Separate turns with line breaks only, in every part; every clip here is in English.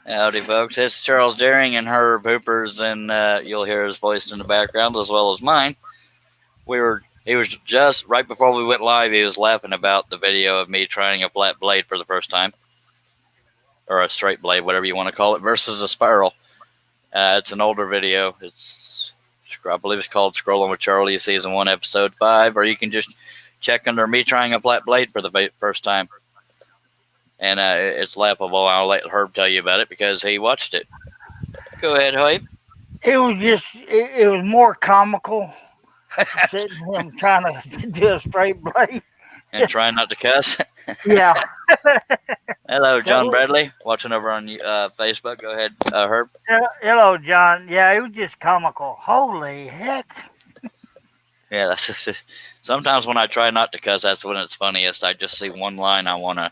Howdy, folks. It's Charles Daring and Herb Hoopers, and you'll hear his voice in the background as well as mine. He was just right before we went live. He was laughing about the video of me trying a flat blade for the first time, or a straight blade, whatever you want to call it, versus a spiral. It's an older video. I believe it's called "Scrolling with Charlie," season 1, episode 5, or you can just check under me trying a flat blade for the first time. And it's laughable. I'll let Herb tell you about it because he watched it. Go ahead, Herb.
It was more comical sitting him trying to do a straight blade.
And try not to cuss.
Yeah.
Hello, John Bradley, watching over on Facebook. Go ahead, Herb.
Hello, John. Yeah, it was just comical. Holy heck.
Yeah, sometimes when I try not to cuss, that's when it's funniest. I just see one line I want to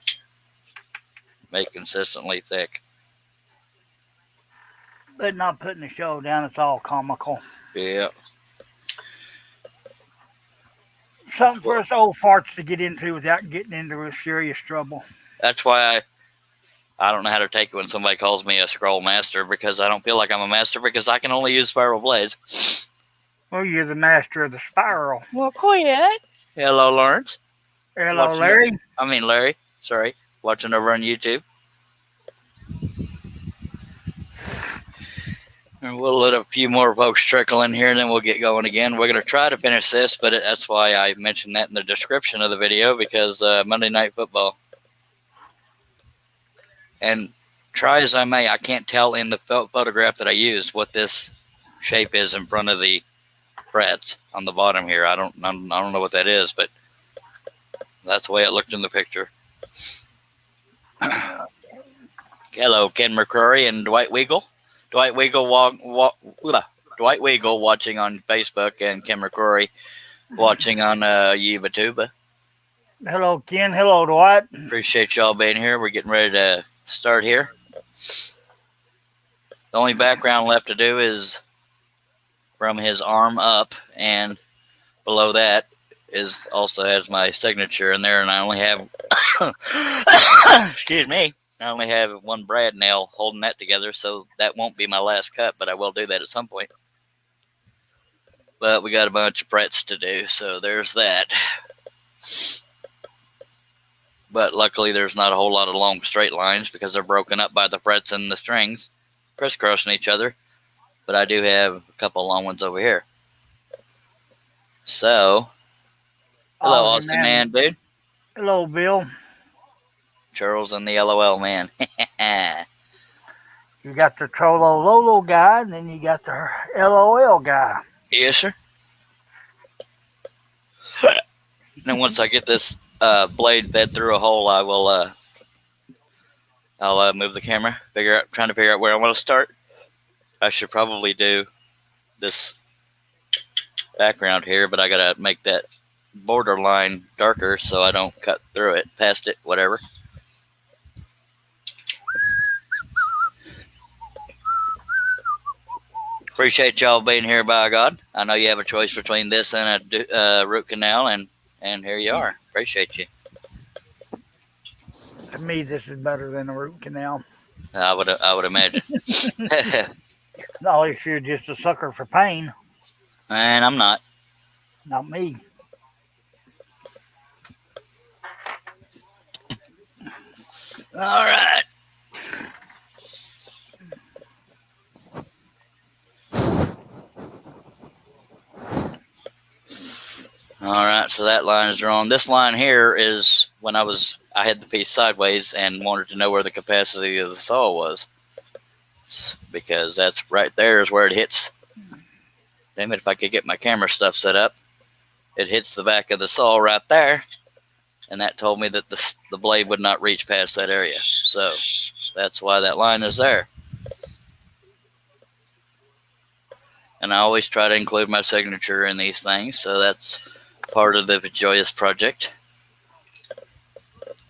make consistently thick.
But not putting the show down, it's all comical.
Yeah.
Something for us old farts to get into without getting into serious trouble.
That's why I don't know how to take it when somebody calls me a scroll master, because I don't feel like I'm a master because I can only use spiral blades.
Well, you're the master of the spiral.
Well, quiet. Hello, Lawrence.
Hello, Larry.
Larry. Sorry. Watching over on YouTube. And we'll let a few more folks trickle in here, and then we'll get going again. We're going to try to finish this, but that's why I mentioned that in the description of the video, because Monday Night Football. And try as I may, I can't tell in the photograph that I used what this shape is in front of the frets on the bottom here. I don't know what that is, but that's the way it looked in the picture. Hello, Ken McCrory and Dwight Weagle. Dwight Weagle watching on Facebook, and Ken McCrory watching on YouTube.
Hello, Ken. Hello, Dwight.
Appreciate y'all being here. We're getting ready to start here. The only background left to do is from his arm up, and below that also has my signature in there, and I only have excuse me, I only have one brad nail holding that together, so that won't be my last cut, but I will do that at some point. But we got a bunch of frets to do, so there's that. But luckily there's not a whole lot of long straight lines because they're broken up by the frets and the strings crisscrossing each other. But I do have a couple long ones over here. So, hello, Austin man, dude.
Hello, Bill.
Charles and the LOL man.
You got the Trollo Lolo guy, and then you got the LOL guy.
Yes, sir. And then once I get this blade fed through a hole, I will I'll move the camera, trying to figure out where I want to start. I should probably do this background here, but I gotta make that borderline darker so I don't cut through it, past it, whatever. Appreciate y'all being here, by God. I know you have a choice between this and a root canal, and here you are. Appreciate you.
To me, this is better than a root canal.
I would imagine.
No, if you're just a sucker for pain.
And I'm not.
Not me.
All right. All right, so that line is drawn. This line here is when I had the piece sideways and wanted to know where the capacity of the saw was, because that's right there is where it hits. Damn it, if I could get my camera stuff set up. It hits the back of the saw right there, and that told me that the blade would not reach past that area. So that's why that line is there. And I always try to include my signature in these things, so that's part of the joyous project.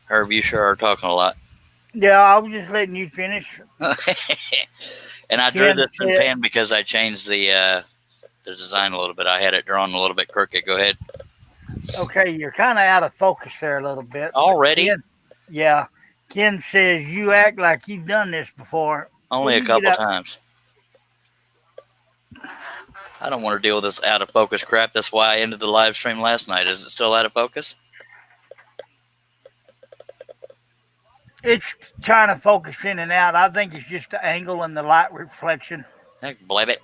Herb, you sure are talking a lot.
Yeah, I was just letting you finish.
And I drew this in pen because I changed the design a little bit. I had it drawn a little bit crooked. Go ahead.
Okay, you're kind of out of focus there a little bit.
Already?
Ken says you act like you've done this before.
Only
Well,
a
you get
couple
up.
times. I don't want to deal with this out of focus crap. That's why I ended the live stream last night. Is it still out of focus?
It's trying to focus in and out. I think it's just the angle and the light reflection.
Heck, blab it.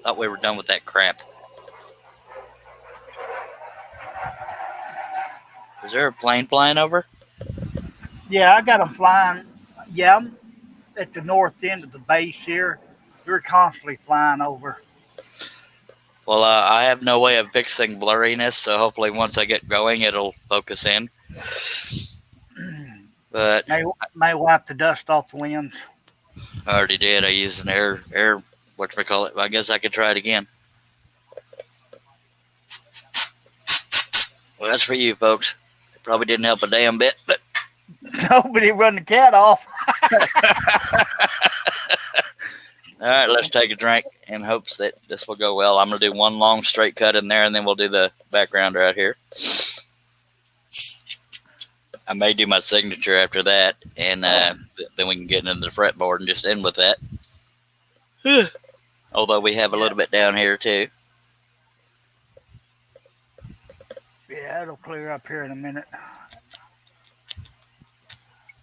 Thought we were done with that crap. Is there a plane flying over?
Yeah, I got them flying. Yeah, I'm at the north end of the base here. They're constantly flying over.
Well, I have no way of fixing blurriness, so hopefully once I get going, it'll focus in. But
may wipe the dust off the lens.
I already did. I used an air, whatchamacallit. I guess I could try it again. Well, that's for you folks. It probably didn't help a damn bit, but
Nobody run the cat off.
all right, let's take a drink in hopes that this will go well. I'm going to do one long straight cut in there, and then we'll do the background right here. I may do my signature after that, and then we can get into the fretboard and just end with that. Although we have a little bit down here, too.
Yeah, it'll clear up here in a minute.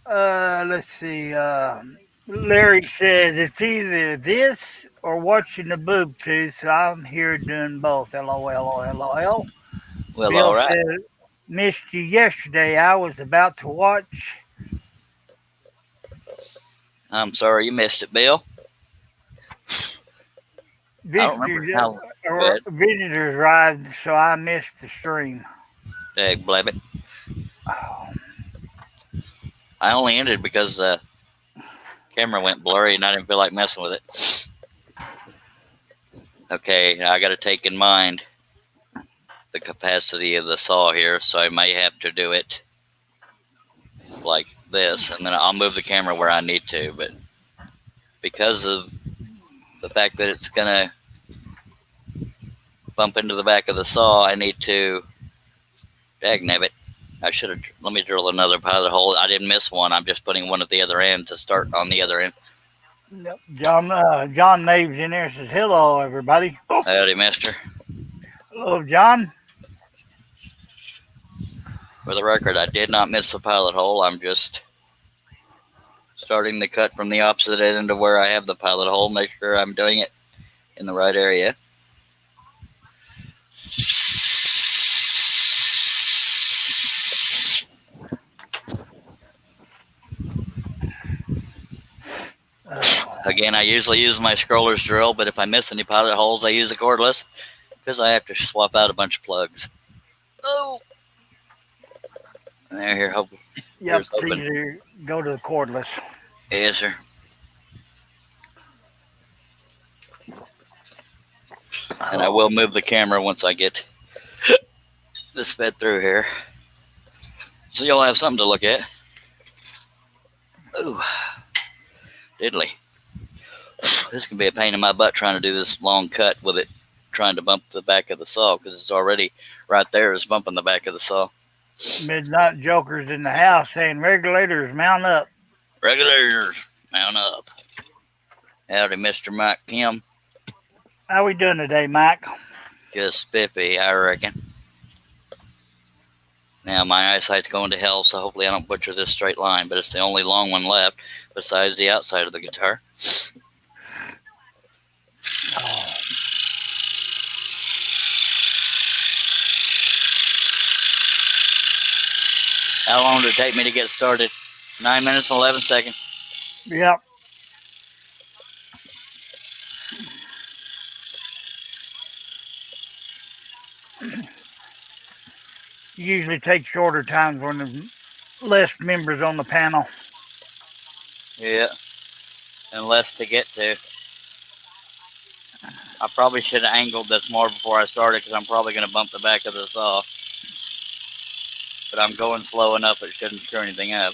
Let's see. Larry says it's either this or watching the boob tube, so I'm here doing both. LOL.
Well,
Bill
all right.
said, missed you yesterday. I was about to watch.
I'm sorry you missed it, Bill.
Visitors arrived, so I missed the stream.
Dag blab it.
Oh.
I only ended because the camera went blurry and I didn't feel like messing with it. Okay, I got to take in mind the capacity of the saw here, so I may have to do it like this, and then I'll move the camera where I need to, but because of the fact that it's going to bump into the back of the saw, I need to, dagnabbit, I should have, let me drill another pilot hole. I didn't miss one. I'm just putting one at the other end to start on the other end.
Yep. John Naves in there says, hello, everybody.
Howdy, mister.
Hello, John.
For the record, I did not miss the pilot hole. I'm just starting the cut from the opposite end of where I have the pilot hole. Make sure I'm doing it in the right area. Again, I usually use my scroller's drill, but if I miss any pilot holes, I use the cordless because I have to swap out a bunch of plugs. Oh! There, here, hope.
Yep, it's easier. Go to the cordless.
Yes, sir. And I will move the camera once I get this fed through here. So you'll have something to look at. Ooh. Diddly. This can be a pain in my butt trying to do this long cut with it, trying to bump the back of the saw, because it's already right there is bumping the back of the saw.
Midnight Jokers in the house saying, regulators, mount up.
Regulators, mount up. Howdy, Mr. Mike Kim.
How we doing today, Mike?
Just spiffy, I reckon. Now, my eyesight's going to hell, so hopefully I don't butcher this straight line, but it's the only long one left besides the outside of the guitar. How long did it take me to get started? 9 minutes and 11 seconds.
Yep. Usually take shorter times when there's less members on the panel.
Yeah, and less to get to. I probably should have angled this more before I started because I'm probably going to bump the back of the saw. But I'm going slow enough it shouldn't screw anything up.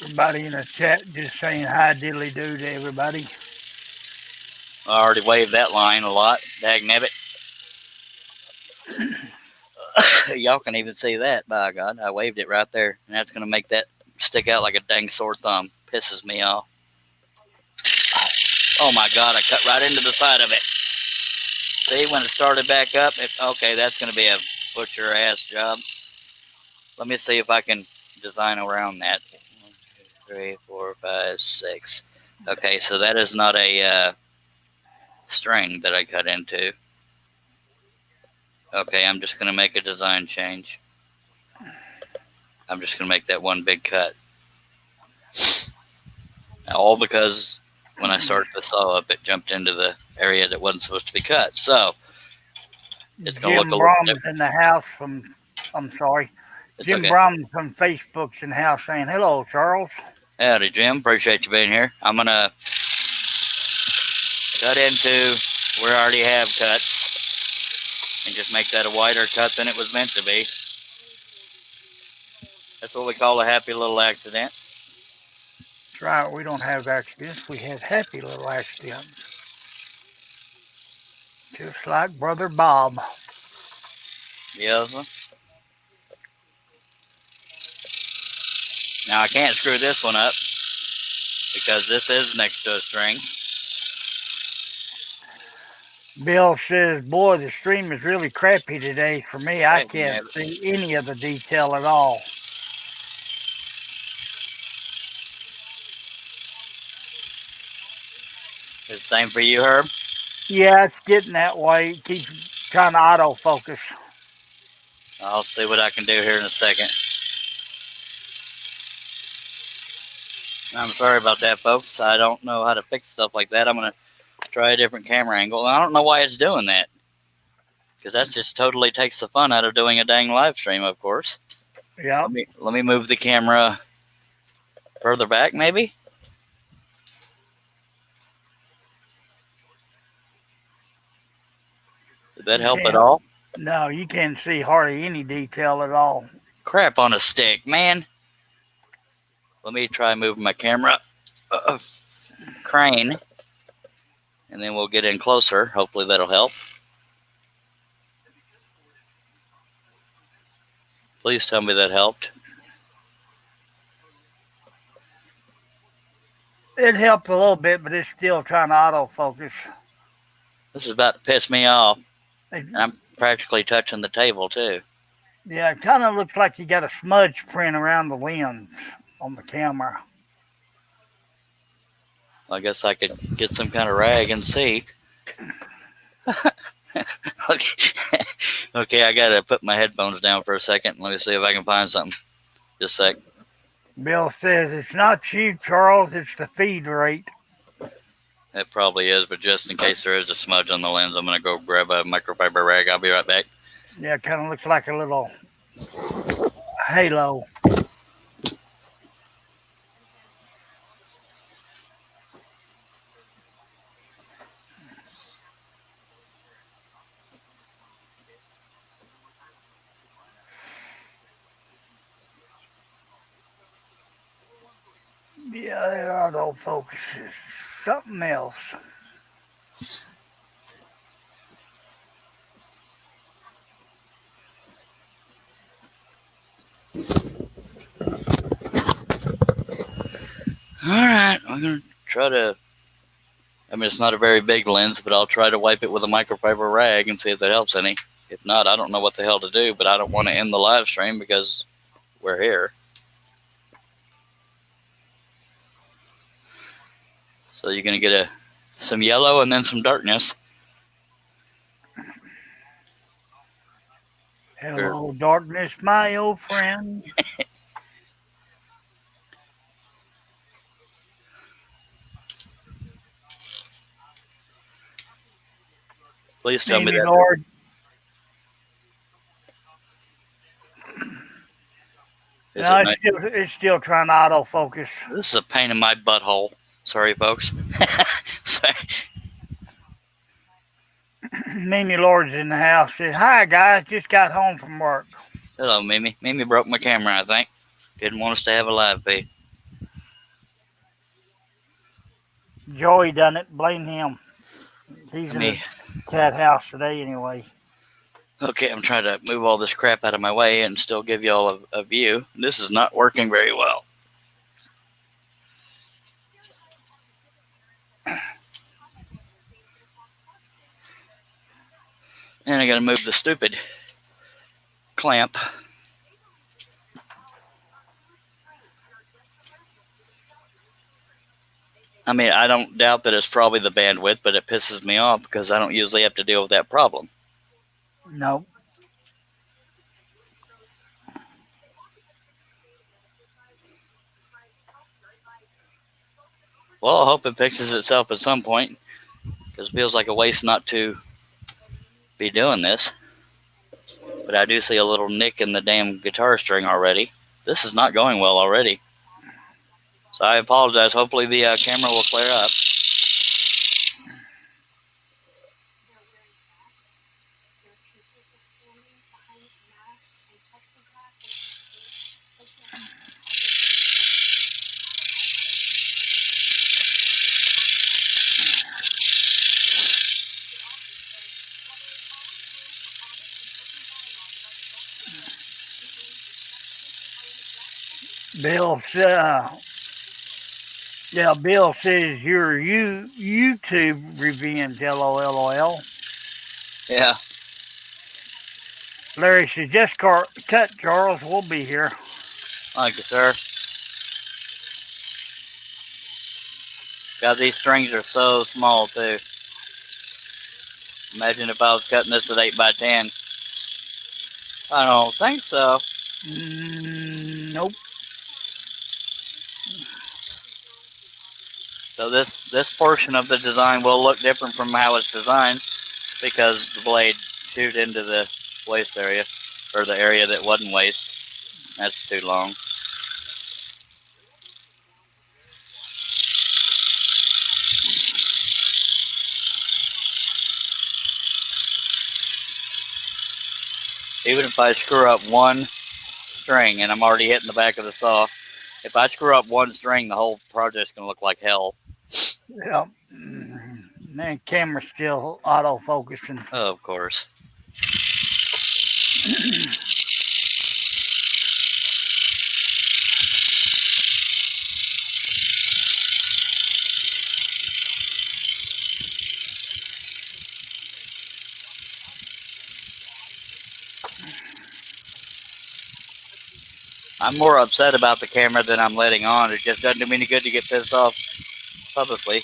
Everybody in the chat just saying hi diddly do to everybody.
I already waved that line a lot. Dagnabbit. Y'all can even see that, by God. I waved it right there. And that's going to make that stick out like a dang sore thumb. Pisses me off. Oh my God, I cut right into the side of it. See, when it started back up, okay, that's going to be a butcher ass job. Let me see if I can design around that. 1, 2, 3, 4, 5, 6. Okay, so that is not a string that I cut into. Okay, I'm just going to make a design change. I'm just going to make that one big cut. All because when I started the saw up, it jumped into the area that wasn't supposed to be cut. So it's going to look
Jim
a little
Brom's
different.
in the house I'm sorry.
It's
Jim
okay.
Brom from Facebook's in the house saying, hello, Charles.
Howdy, Jim. Appreciate you being here. I'm going to cut into where I already have cut and just make that a wider cut than it was meant to be. That's what we call a happy little accident.
That's right. We don't have accidents. We have happy little accidents. Just like Brother Bob.
Yes. Now I can't screw this one up because this is next to a string.
Bill says, boy, the stream is really crappy today. For me, I can't see any of the detail at all.
It's the same for you, Herb?
Yeah, it's getting that way. It keeps trying to autofocus.
I'll see what I can do here in a second. I'm sorry about that, folks. I don't know how to fix stuff like that. I'm going to try a different camera angle. I don't know why it's doing that. Because that just totally takes the fun out of doing a dang live stream, of course.
Yeah.
Let me move the camera further back, maybe? Did that help at all?
No, you can't see hardly any detail at all.
Crap on a stick, man. Let me try moving my camera crane. And then we'll get in closer. Hopefully that'll help. Please tell me that helped.
It helped a little bit, but it's still trying to autofocus.
This is about to piss me off. And I'm practically touching the table, too.
Yeah, it kind of looks like you got a smudge print around the lens on the camera.
I guess I could get some kind of rag and see. Okay, I got to put my headphones down for a second. Let me see if I can find something. Just a sec.
Bill says, it's not you, Charles, it's the feed rate.
It probably is, but just in case there is a smudge on the lens, I'm going to go grab a microfiber rag. I'll be right back.
Yeah, it kind of looks like a little halo. Yeah, the autofocus is something else.
Alright, I'm going to try to... I mean, it's not a very big lens, but I'll try to wipe it with a microfiber rag and see if that helps any. If not, I don't know what the hell to do, but I don't want to end the live stream because we're here. So you're going to get some yellow and then some darkness.
Hello, darkness, my old friend.
Please tell me that.
Lord. No, it's still trying to autofocus.
This is a pain in my butthole. Sorry, folks. Sorry.
Mimi Lord's in the house. Says, hi, guys. Just got home from work.
Hello, Mimi. Mimi broke my camera, I think. Didn't want us to have a live feed.
Joey done it. Blame him. He's
I
in the
mean,
cat house today anyway.
okay, I'm trying to move all this crap out of my way and still give y'all a view. This is not working very well. And I gotta move the stupid clamp. I mean, I don't doubt that it's probably the bandwidth, but it pisses me off because I don't usually have to deal with that problem.
Nope.
Well, I hope it fixes itself at some point because it feels like a waste not to be doing this. But I do see a little nick in the damn guitar string already. This is not going well already. So I apologize. Hopefully the camera will clear up.
Bill, Bill says your YouTube revenge. LOL.
Yeah.
Larry says just cut, Charles. We'll be here.
Thank you, sir. God, these strings are so small, too. Imagine if I was cutting this with 8x10. I don't think so.
Nope.
So this portion of the design will look different from how it's designed because the blade chewed into the waist area, or the area that wasn't waist. That's too long. Even if I screw up one string, and I'm already hitting the back of the saw, if I screw up one string, the whole project's going to look like hell.
Yep. Man, camera's still auto focusing.
Oh, of course. I'm more upset about the camera than I'm letting on. It just doesn't do me any good to get pissed off publicly.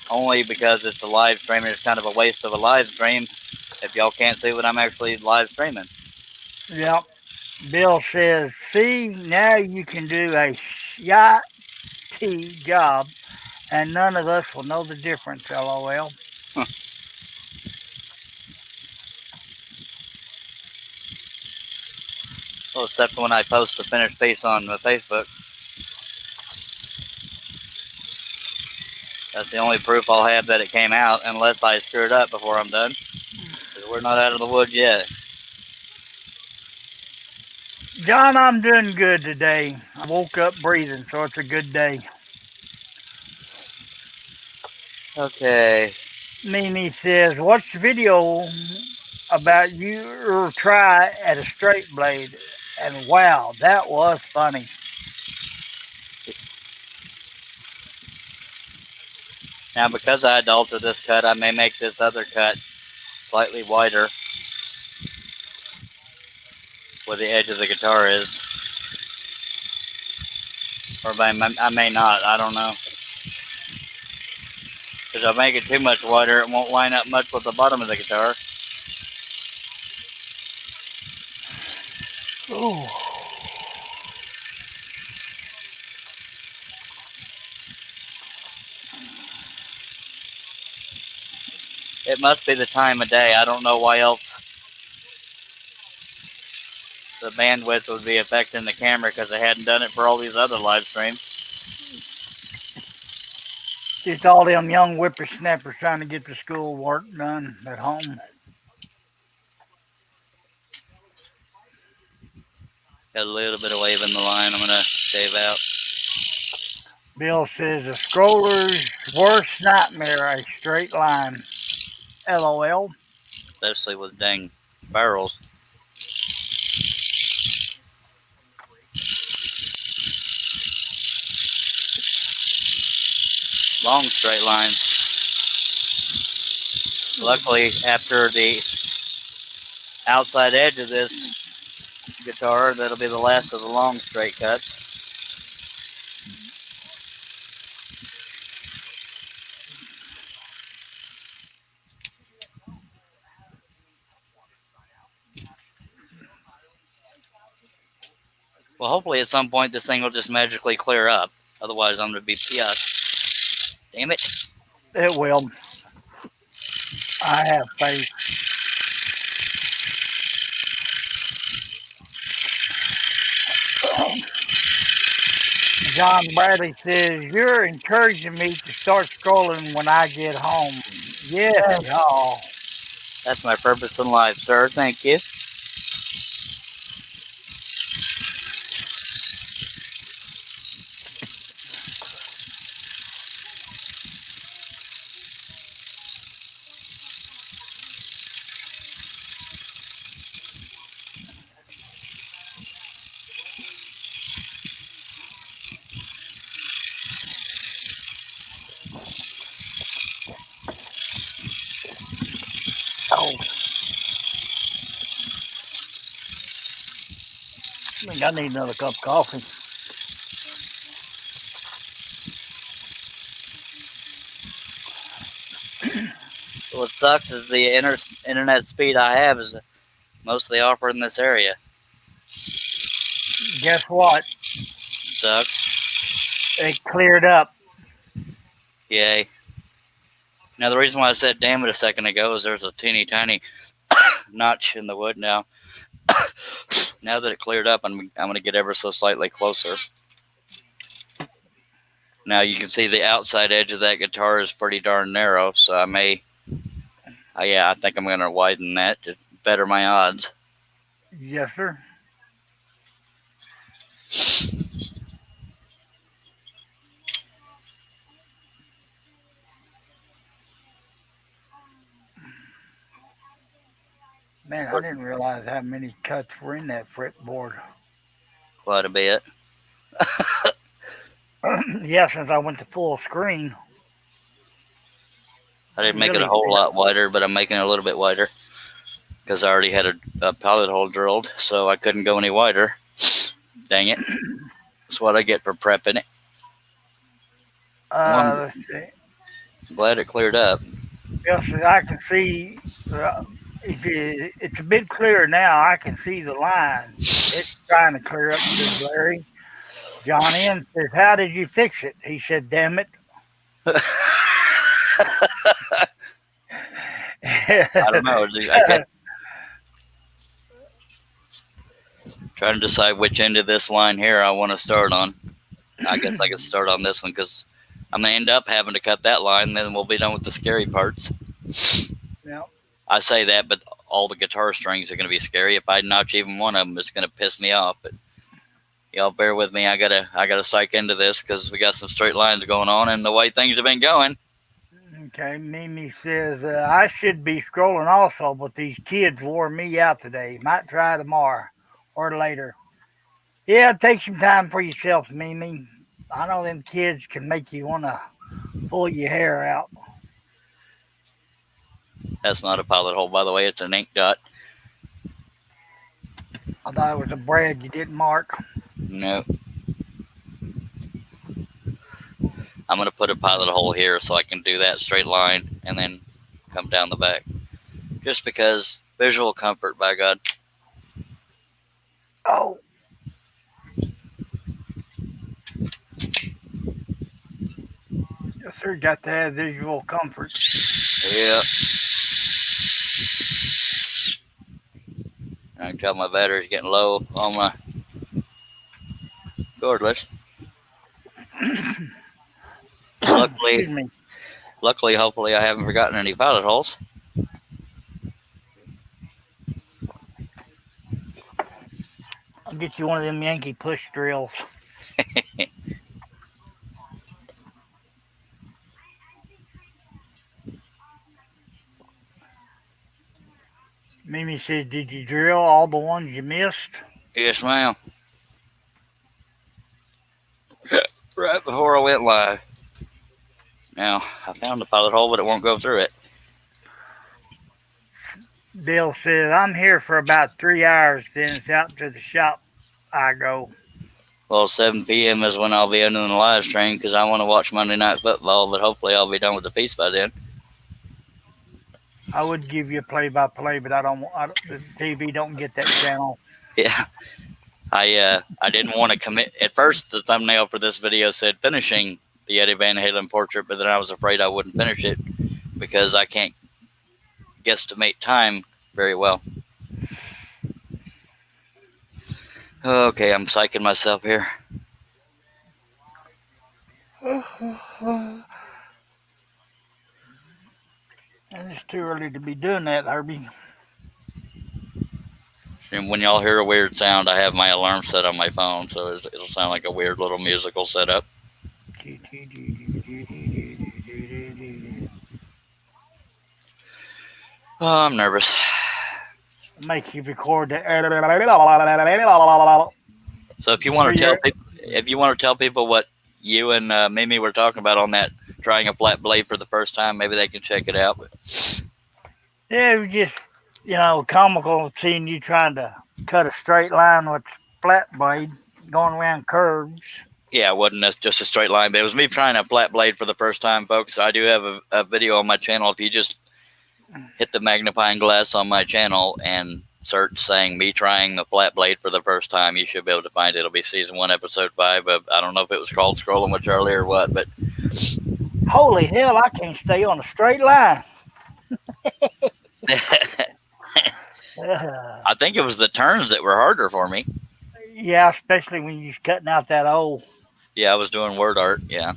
Only because it's a live stream and it's kind of a waste of a live stream if y'all can't see what I'm actually live streaming.
Yep. Bill says, see, now you can do a shotty job, and none of us will know the difference, LOL.
Well, except when I post the finished piece on the Facebook. That's the only proof I'll have that it came out, unless I screw it up before I'm done. Because we're not out of the woods yet.
John, I'm doing good today. I woke up breathing, so it's a good day.
Okay.
Mimi says, watch the video about your try at a straight blade, and wow, that was funny.
Now, because I had to alter this cut, I may make this other cut slightly wider where the edge of the guitar is. Or I may not, I don't know. Because if I make it too much wider, it won't line up much with the bottom of the guitar.
Ooh.
It must be the time of day. I don't know why else the bandwidth would be affecting the camera because I hadn't done it for all these other live streams.
Just all them young whippersnappers trying to get the schoolwork done at home.
Got a little bit of wave in the line. I'm gonna shave out,
Bill says a scroller's worst nightmare, a straight line. LOL.
especially with dang barrels. Long straight lines. Luckily, after the outside edge of this guitar, that'll be the last of the long straight cuts. Well, hopefully at some point this thing will just magically clear up. Otherwise, I'm going to be pissed. Damn it.
It will. I have faith. John Bradley says, you're encouraging me to start scrolling when I get home. Yes, y'all.
That's my purpose in life, sir. Thank you.
Oh. I think I need another cup of coffee.
What sucks is the internet speed I have is mostly offered in this area.
Guess what?
Sucks.
It cleared up.
Yay. Now, the reason why I said damn it a second ago is there's a teeny tiny notch in the wood now. Now that it cleared up, I'm going to get ever so slightly closer. Now you can see the outside edge of that guitar is pretty darn narrow, so I may, I think I'm going to widen that to better my odds.
Yes, sir. Man, I didn't realize how many cuts were in that fretboard.
Quite a bit.
Yeah, since I went to full screen.
I didn't make it a whole lot wider, but I'm making it a little bit wider because I already had a pilot hole drilled, so I couldn't go any wider. Dang it. That's what I get for prepping it.
Let's see.
I'm glad it cleared up.
Yes, I can see. It's a bit clearer now. I can see the line. It's trying to clear up, says Larry. John N says, how did you fix it? He said, damn it.
I don't know. I guess trying to decide which end of this line here I want to start on. I guess I could start on this one because I'm going to end up having to cut that line, and then we'll be done with the scary parts.
Yeah.
I say that, but all the guitar strings are going to be scary. If I notch even one of them, it's going to piss me off. But y'all bear with me. I gotta psych into this because we got some straight lines going on, and the way things have been going.
Okay, Mimi says, I should be scrolling also, but these kids wore me out today. Might try tomorrow or later. Yeah, take some time for yourself, Mimi. I know them kids can make you want to pull your hair out.
That's not a pilot hole, by the way. It's an ink dot.
I thought it was a brad you didn't mark.
No. I'm going to put a pilot hole here so I can do that straight line and then come down the back. Just because visual comfort, by God.
Oh. Yes, sir. Got to have visual comfort.
Yeah. I can tell my battery's getting low on my cordless. Luckily, hopefully, I haven't forgotten any pilot holes.
to get you one of them Yankee push drills. Mimi said, "Did you drill all the ones you missed?"
Yes, ma'am. Right before I went live. Now, I found the pilot hole, but it won't go through it.
Bill said, "I'm here for about 3 hours, then it's out to the shop I go."
Well, 7 p.m. is when I'll be ending the live stream because I want to watch Monday Night Football, but hopefully I'll be done with the feast by then.
I would give you a play-by-play, but the TV don't get that channel.
Yeah. I didn't want to commit. At first, the thumbnail for this video said finishing the Eddie Van Halen portrait, but then I was afraid I wouldn't finish it because I can't guesstimate time very well. Okay, I'm psyching myself here.
And it's too early to be doing that, Herbie.
And when y'all hear a weird sound, I have my alarm set on my phone, so it'll sound like a weird little musical setup. Oh, I'm nervous.
Make you record the.
So if you want to tell people what you and Mimi were talking about on that trying a flat blade for the first time, maybe they can check it out.
Yeah, it was just comical seeing you trying to cut a straight line with flat blade going around curves.
Yeah, it wasn't just a straight line, but it was me trying a flat blade for the first time, folks. I do have a video on my channel. If you just hit the magnifying glass on my channel and search saying me trying the flat blade for the first time, you should be able to find it. It'll be season 1, episode 5. I don't know if it was called Scrolling with Charlie or what, but
holy hell, I can't stay on a straight line.
I think it was the turns that were harder for me.
Yeah, especially when you're cutting out that hole.
Yeah, I was doing word art. Yeah.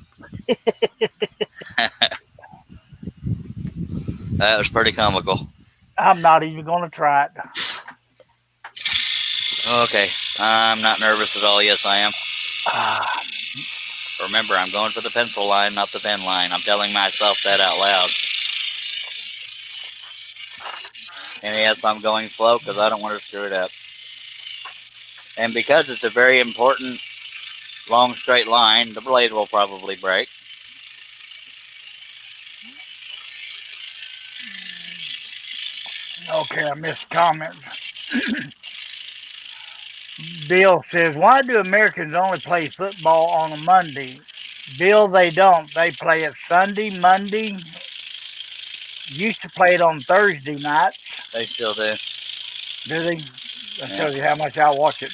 That was pretty comical.
I'm not even going to try it.
Okay, I'm not nervous at all. Yes, I am. Remember, I'm going for the pencil line, not the pen line. I'm telling myself that out loud. And yes, I'm going slow because I don't want to screw it up. And because it's a very important long straight line, the blade will probably break.
Okay, I missed a comment. Bill says, "Why do Americans only play football on a Monday?" Bill, they don't. They play it Sunday, Monday. Used to play it on Thursday nights.
They still do.
Do they? That tells you how much I watch it.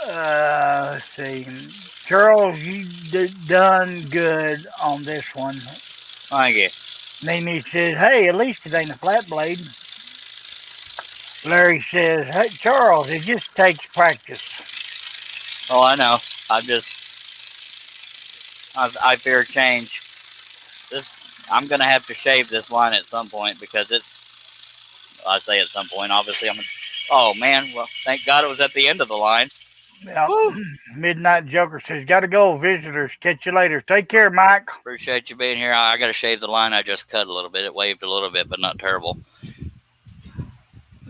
Let's see. Charles, you done good on this one.
Thank you.
Mimi says, "Hey, at least it ain't a flat blade." Larry says, "Hey, Charles, it just takes practice."
Oh, I know. I fear change. I'm going to have to shave this line at some point because I say at some point, obviously oh man, well, thank God it was at the end of the line.
Yeah. Midnight Joker says, "Gotta go, visitors. Catch you later. Take care, Mike."
Appreciate you being here. I got to shave the line I just cut a little bit. It waved a little bit, but not terrible.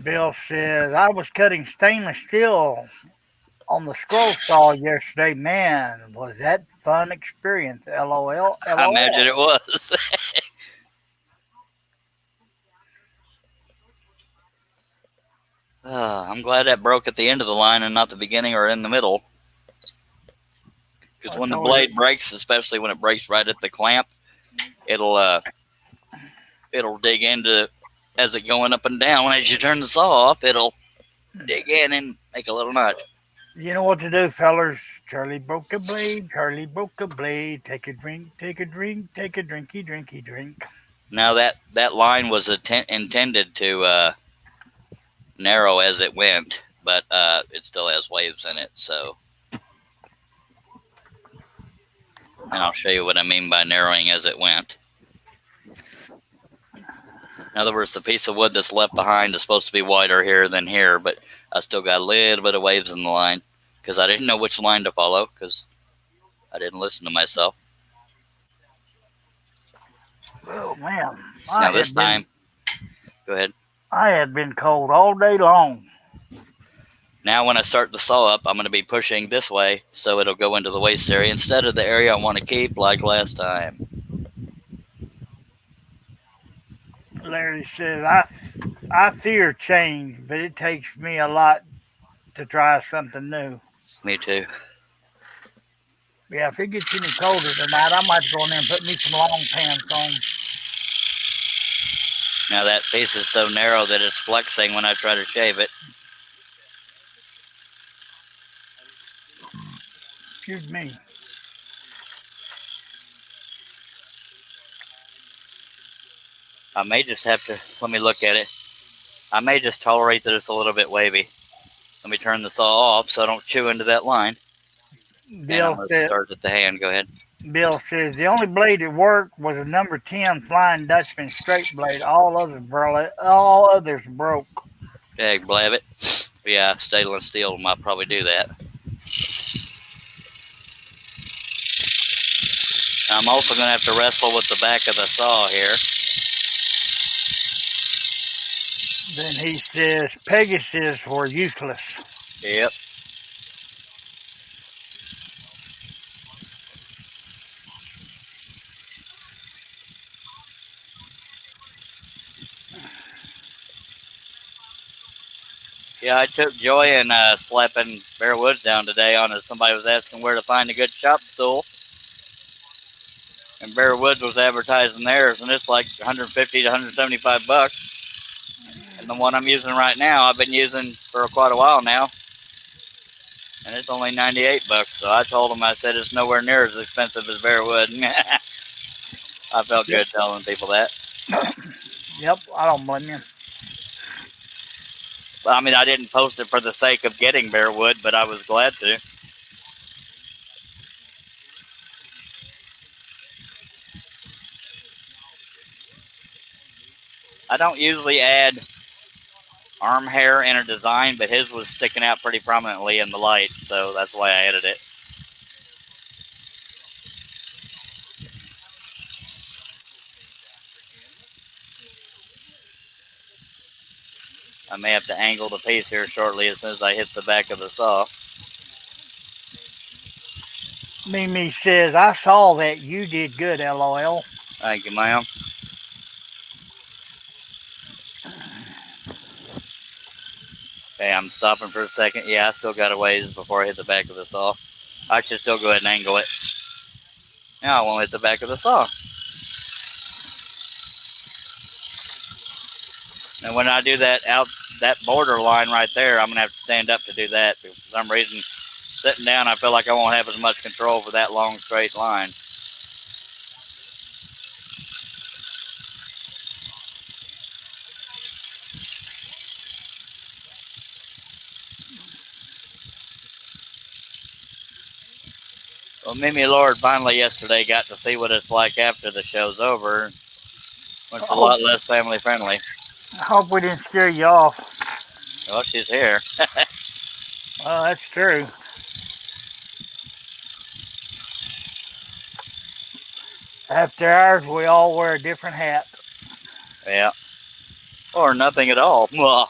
Bill says, "I was cutting stainless steel on the scroll saw yesterday. Man, was that fun experience. LOL.
I imagine it was. I'm glad that broke at the end of the line and not the beginning or in the middle. Because when the blade breaks, especially when it breaks right at the clamp, it'll dig into, as it going up and down. As you turn the saw off, it'll dig in and make a little notch.
You know what to do, fellers. Charlie broke a blade. Charlie broke a blade. Take a drink. Take a drink. Take a drinky, drinky, drink.
Now that line was intended to narrow as it went, but it still has waves in it. So, and I'll show you what I mean by narrowing as it went. In other words, the piece of wood that's left behind is supposed to be wider here than here, but I still got a little bit of waves in the line because I didn't know which line to follow because I didn't listen to myself.
Oh man,
Now this time, go ahead.
I had been cold all day long.
Now when I start the saw up, I'm going to be pushing this way so it'll go into the waste area instead of the area I want to keep like last time.
Larry says, I fear change, but it takes me a lot to try something new.
Me too.
Yeah, if it gets any colder tonight, I might go in there and put me some long pants on.
Now that piece is so narrow that it's flexing when I try to shave it.
Excuse me.
I may just have to, let me look at it. I may just tolerate that it's a little bit wavy. Let me turn the saw off so I don't chew into that line. And I'm going to start at the hand. Go ahead.
Bill says the only blade that worked was a number 10 Flying Dutchman straight blade. All others broke.
Okay, blab it. Yeah, stainless steel might probably do that. I'm also going to have to wrestle with the back of the saw here.
Then he says Pegasus were useless.
Yep. Yeah, I took joy in slapping Bear Woods down today on it. Somebody was asking where to find a good shop stool. And Bear Woods was advertising theirs, and it's like 150 to 175 bucks. And the one I'm using right now, I've been using for quite a while now. And it's only 98 bucks. So I told him, I said, it's nowhere near as expensive as Bear Wood. I felt good telling people that.
Yep, I don't blame you.
I mean, I didn't post it for the sake of getting Bear Wood, but I was glad to. I don't usually add arm hair in a design, but his was sticking out pretty prominently in the light, so that's why I added it. I may have to angle the piece here shortly as soon as I hit the back of the saw.
Mimi says, I saw that. You did good, LOL.
Thank you, ma'am. Okay, I'm stopping for a second. Yeah, I still got a ways before I hit the back of the saw. I should still go ahead and angle it. Now I won't hit the back of the saw. And when I do that border line right there, I'm going to have to stand up to do that. Because for some reason, sitting down, I feel like I won't have as much control for that long, straight line. Well, Mimi Lord finally yesterday got to see what it's like after the show's over. It's a lot less family friendly.
I hope we didn't scare you off.
Well, she's here.
Well, that's true. After hours, we all wear a different hat.
Yeah. Or nothing at all.
Well,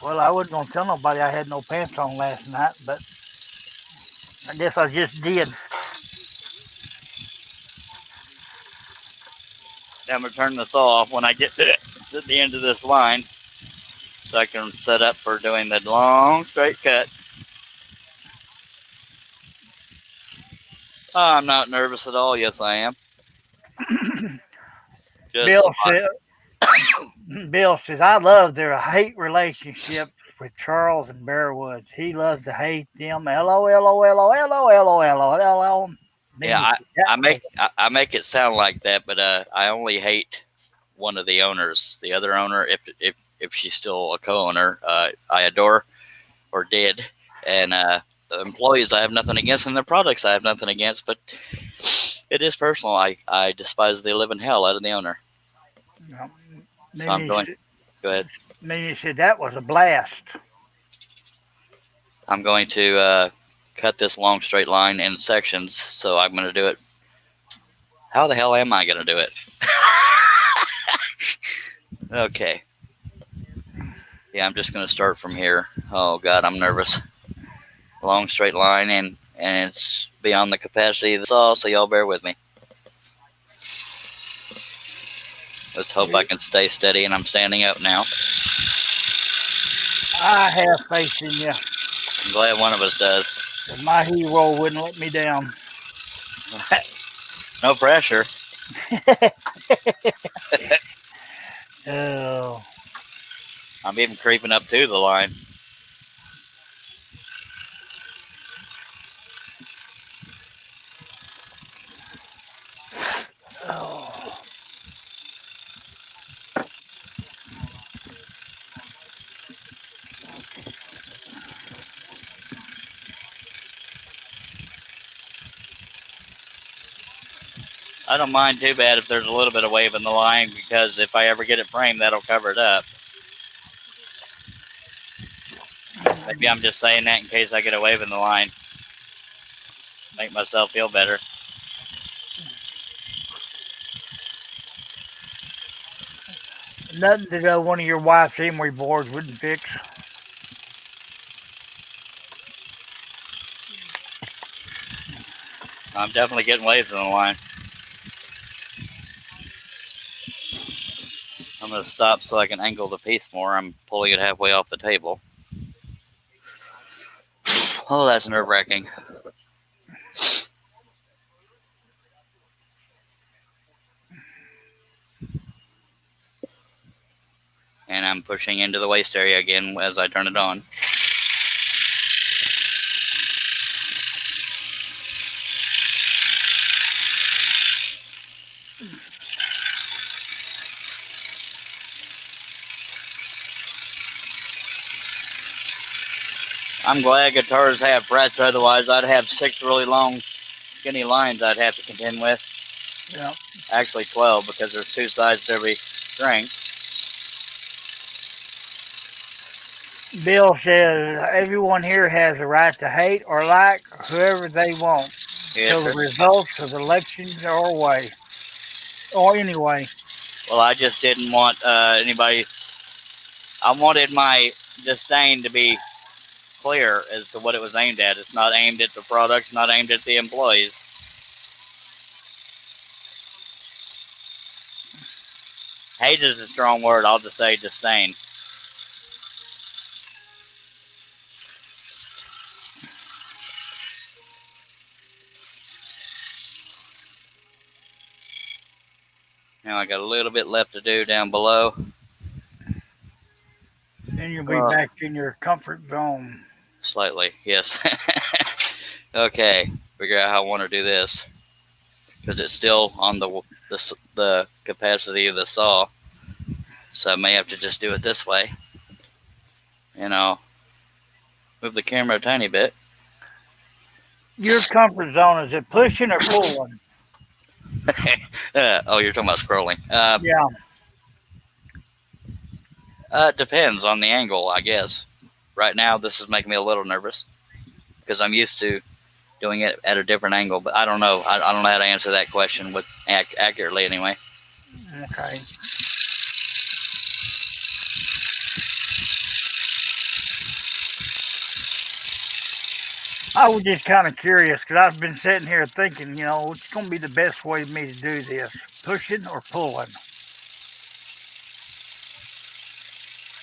I wasn't going to tell nobody I had no pants on last night, but I guess I just did.
I'm going to turn the saw off when I get to the end of this line so I can set up for doing the long, straight cut. Oh, I'm not nervous at all. Yes, I am.
Bill says, I love their hate relationship with Charles and Bear Woods. He loves to hate them. LOLOLOLOLOLOLOLOL.
Yeah, I make it sound like that, but I only hate one of the owners. The other owner, if she's still a co-owner, I adore or did. And the employees, I have nothing against, and their products, I have nothing against. But it is personal. I despise the living hell out of the owner.
Yep.
So I'm going. Go ahead.
Mimi said that was a blast.
I'm going to cut this long straight line in sections. So I'm going to do it. How the hell am I going to do it? Okay. Yeah, I'm just going to start from here. Oh God, I'm nervous. Long straight line, and it's beyond the capacity of the saw, so y'all bear with me. Let's hope I can stay steady, and I'm standing up now.
I have faith in you.
I'm glad one of us does.
My hero wouldn't let me down.
No pressure.
Oh.
I'm even creeping up to the line.
Oh.
I don't mind too bad if there's a little bit of wave in the line, because if I ever get it framed, that'll cover it up. Maybe I'm just saying that in case I get a wave in the line. Make myself feel better.
Nothing that one of your wife's emery boards wouldn't fix.
I'm definitely getting waves in the line. I'm going to stop so I can angle the piece more. I'm pulling it halfway off the table. Oh, that's nerve-wracking. And I'm pushing into the waist area again as I turn it on. I'm glad guitars have frets, otherwise I'd have 6 really long, skinny lines I'd have to contend with.
Yeah.
Actually 12, because there's 2 sides to every string.
Bill says everyone here has a right to hate or like whoever they want till the results of the elections are away. Or anyway.
Well, I just didn't want anybody. I wanted my disdain to be clear as to what it was aimed at. It's not aimed at the product, not aimed at the employees. Hate is a strong word. I'll just say disdain. Now I got a little bit left to do down below.
Then you'll be back in your comfort zone.
Slightly, yes. Okay, figure out how I want to do this, because it's still on the capacity of the saw, so I may have to just do it this way. And I'll move the camera a tiny bit.
Your comfort zone, is it pushing or pulling?
Oh, you're talking about scrolling.
Yeah.
It depends on the angle, I guess. Right now, this is making me a little nervous, because I'm used to doing it at a different angle, but I don't know. I don't know how to answer that question with accurately anyway.
Okay. I was just kind of curious, because I've been sitting here thinking, what's going to be the best way for me to do this, pushing or pulling?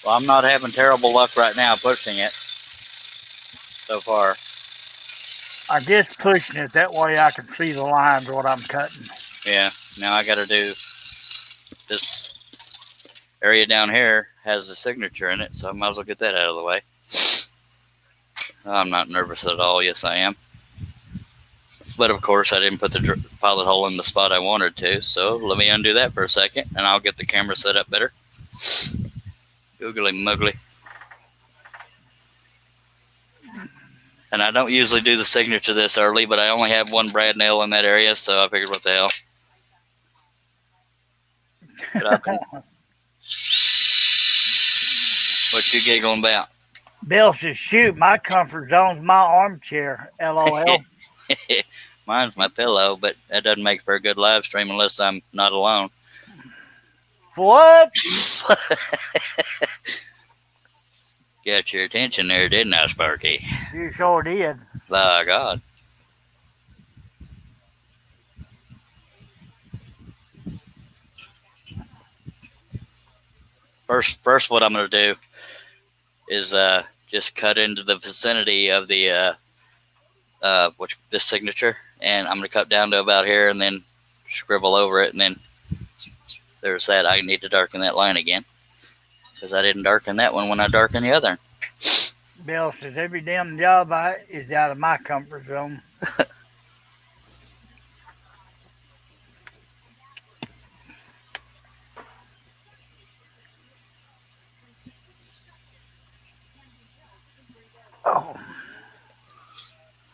Well, I'm not having terrible luck right now pushing it so far.
I guess pushing it, that way I can see the lines what I'm cutting.
Yeah, now I got to do this area down here has a signature in it, so I might as well get that out of the way. I'm not nervous at all. Yes, I am. But of course, I didn't put the pilot hole in the spot I wanted to, so let me undo that for a second, and I'll get the camera set up better. Googly muggly. And I don't usually do the signature this early, but I only have one brad nail in that area, so I figured, what the hell. But I've been, what you giggling about?
Bill says, shoot, my comfort zone's my armchair. LOL.
Mine's my pillow, but that doesn't make for a good live stream unless I'm not alone.
What?
Got your attention there, didn't I, Sparky?
You sure did.
By God. First, what I'm going to do is just cut into the vicinity of the this signature, and I'm going to cut down to about here, and then scribble over it, and then there's that. I need to darken that line again because I didn't darken that one when I darkened the other.
Bill says, every damn job is out of my comfort zone. Oh.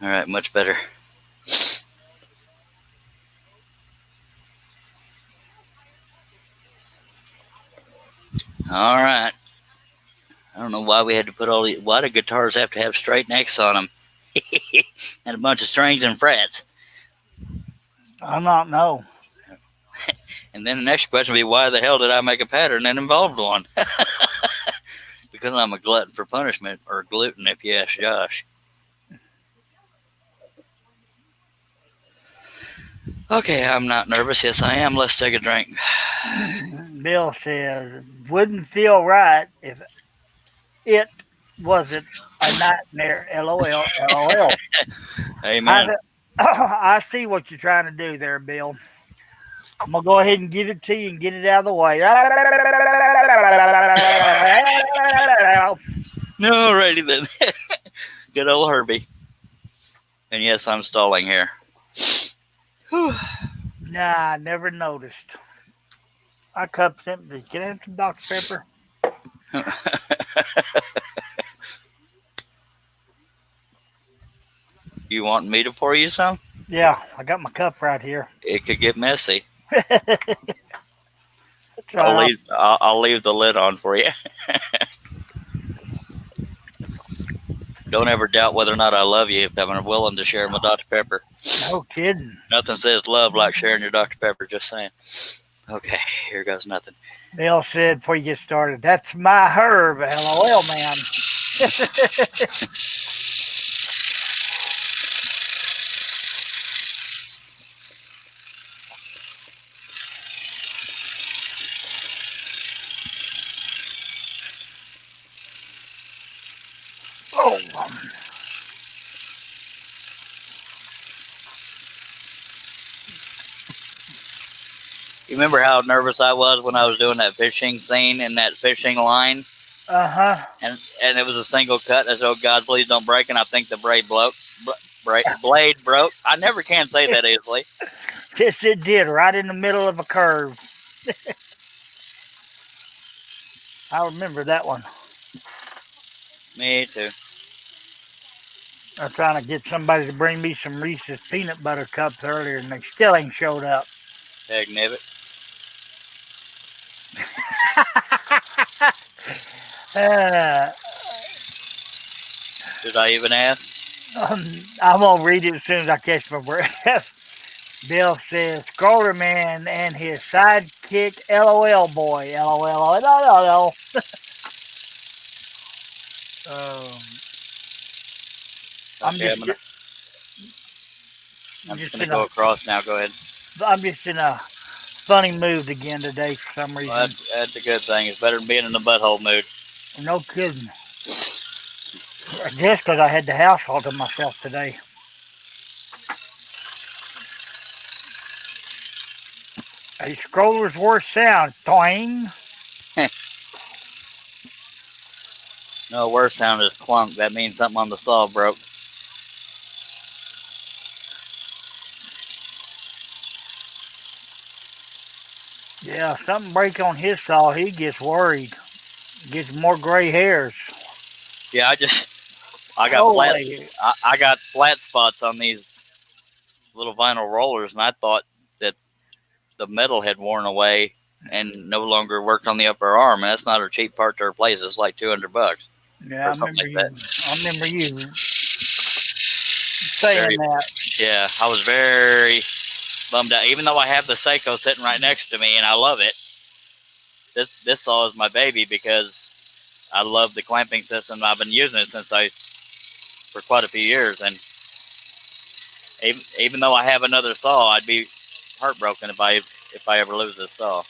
All right, much better. All right. I don't know why we had to put why do guitars have to have straight necks on them and a bunch of strings and frets?
I don't know.
And then the next question would be, why the hell did I make a pattern that involved one? Because I'm a glutton for punishment, or gluten, if you ask Josh. Okay, I'm not nervous. Yes, I am. Let's take a drink.
Bill says, wouldn't feel right if it wasn't a nightmare. LOL. LOL.
Amen.
I see what you're trying to do there, Bill. I'm going to go ahead and give it to you and get it out of the way.
No, righty then. Good old Herbie. And yes, I'm stalling here.
Nah, I never noticed. My cup's empty. Can I have some Dr. Pepper?
You want me to pour you some?
Yeah, I got my cup right here.
It could get messy.
Right.
I'll leave the lid on for you. Don't ever doubt whether or not I love you if I'm willing to share my Dr. Pepper.
No kidding.
Nothing says love like sharing your Dr. Pepper, just saying. Okay, here goes nothing.
Bill said before you get started, that's my herb. LOL, man. Oh.
You remember how nervous I was when I was doing that fishing scene in that fishing line?
Uh-huh.
And it was a single cut. I said, oh, God, please don't break. And I think the blade broke. I never can say that easily.
Yes, it did, right in the middle of a curve. I remember that one.
Me too.
I was trying to get somebody to bring me some Reese's peanut butter cups earlier, and they still ain't showed up.
Heck, Nibbit. Did I even ask?
I'm going to read it as soon as I catch my breath. Bill says, Scroller Man and his sidekick, LOL boy. LOL. LOL. I'm
just gonna go across now. Go ahead.
I'm just in a funny mood again today for some reason.
Well, that's a good thing. It's better than being in the butthole mood.
No kidding. Just because I had the house all to myself today. A scroller's worst sound. Toing.
No, worst sound is clunk. That means something on the saw broke.
Yeah, if something break on his saw, he gets worried. Gets more gray hairs.
Yeah, I got flat spots on these little vinyl rollers, and I thought that the metal had worn away and no longer worked on the upper arm, and that's not a cheap part to replace. It's like $200
Yeah,
or something like that.
I remember you saying
Very,
that.
yeah, I was very bummed out. Even though I have the Seiko sitting right next to me and I love it, this saw is my baby because I love the clamping system. I've been using it for quite a few years, and even though I have another saw, I'd be heartbroken if I ever lose this saw.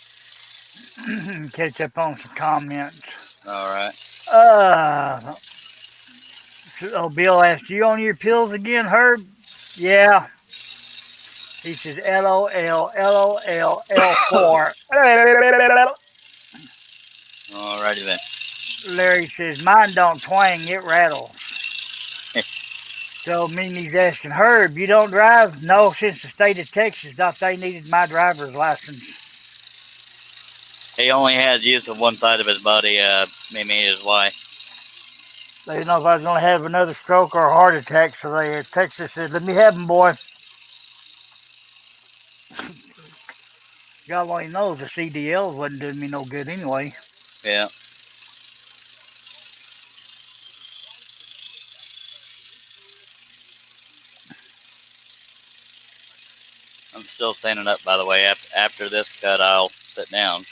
Catch up on some comments.
All right.
Uh, so Bill asked, you on your pills again, Herb? Yeah. He says, LOL, LOL, L4.
Alrighty then.
Larry says, mine don't twang, it rattles. So Mimi's asking, Herb, you don't drive? No, since the state of Texas thought they needed my driver's license.
He only had use of one side of his body. Mimi is why.
They didn't know if I was going to have another stroke or a heart attack, so Texas said, let me have him, boy. God only knows the CDL wasn't doing me no good anyway.
Yeah. I'm still standing up, by the way. After this cut, I'll sit down.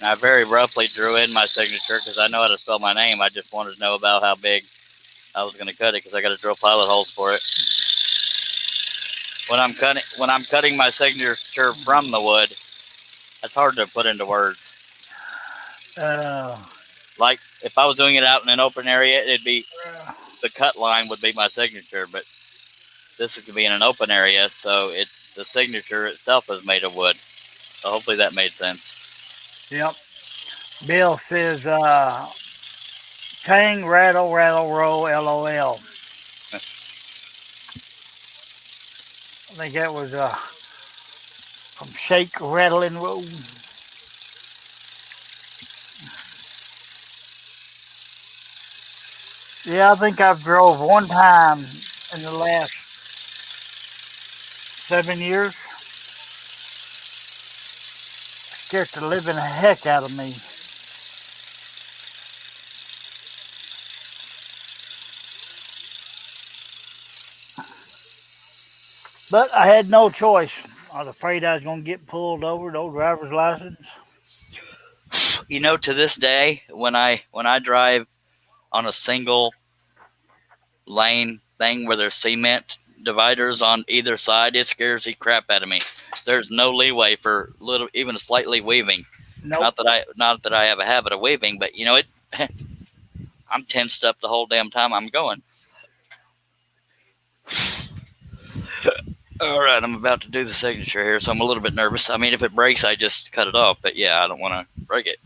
I very roughly drew in my signature because I know how to spell my name. I just wanted to know about how big I was going to cut it because I got to drill pilot holes for it. When I'm cutting my signature from the wood, that's hard to put into words. Like if I was doing it out in an open area, it'd be the cut line would be my signature, but this is going to be in an open area, so the signature itself is made of wood. So hopefully that made sense.
Yep. Bill says, tang, rattle, rattle, roll, LOL. I think that was from Shake, Rattle, and Roll. Yeah, I think I've drove one time in the last 7 years. Scared the living heck out of me. But I had no choice. I was afraid I was going to get pulled over, no driver's license.
You know, to this day, when I drive on a single lane thing where there's cement dividers on either side, it scares the crap out of me. There's no leeway for even slightly weaving.
Nope.
Not that I have a habit of weaving, but you know it. I'm tensed up the whole damn time I'm going. All right, I'm about to do the signature here, so I'm a little bit nervous. I mean, if it breaks, I just cut it off. But yeah, I don't want to break it.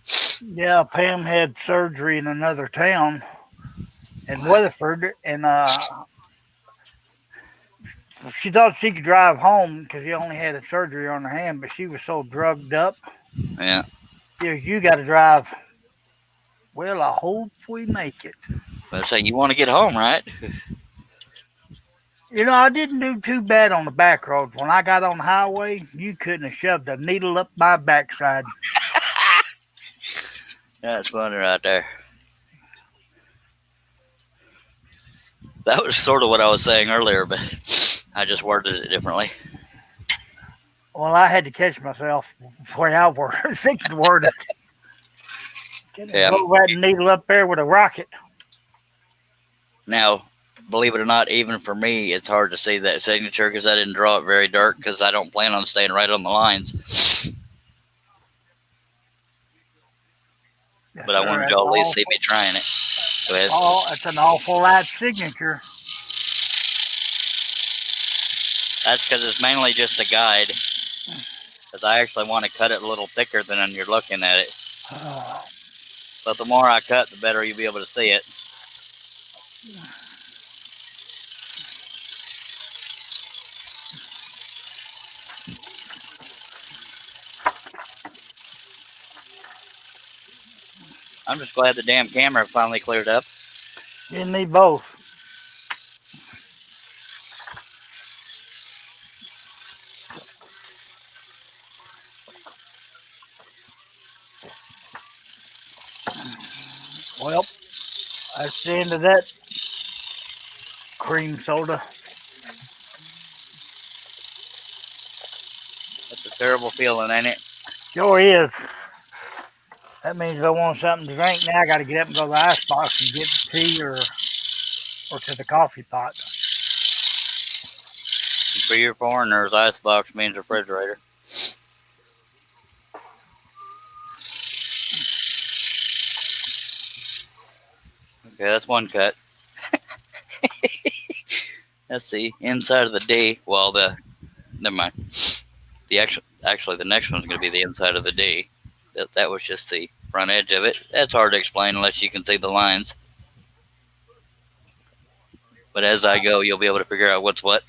Yeah, Pam had surgery in another town in Weatherford, and she thought she could drive home because she only had a surgery on her hand, but she was so drugged up.
Yeah.
You got to drive. Well, I hope we make it.
But say you want to get home, right?
You know, I didn't do too bad on the back roads. When I got on the highway, you couldn't have shoved a needle up my backside.
That's funny right there. That was sort of what I was saying earlier, but I just worded it differently.
Well, I had to catch myself before I fixed the word.
Yeah.
Throw that needle up there with a rocket.
Now, believe it or not, even for me, it's hard to see that signature because I didn't draw it very dark because I don't plan on staying right on the lines. But I wanted y'all to at least see me trying it. Go ahead.
Oh, it's an awful light signature.
That's because it's mainly just a guide. Because I actually want to cut it a little thicker than you're looking at it. But the more I cut, the better you'll be able to see it. I'm just glad the damn camera finally cleared up.
You need both. Well, that's the end of that cream soda.
That's a terrible feeling, ain't it?
Sure is. That means if I want something to drink now, I got to get up and go to the ice box and get tea or to the coffee pot.
For you foreigners, icebox means refrigerator. Okay, that's one cut. That's the inside of the D. Well, never mind. Actually, the next one's going to be the inside of the D. That was just the front edge of it. That's hard to explain unless you can see the lines. But as I go, you'll be able to figure out what's what.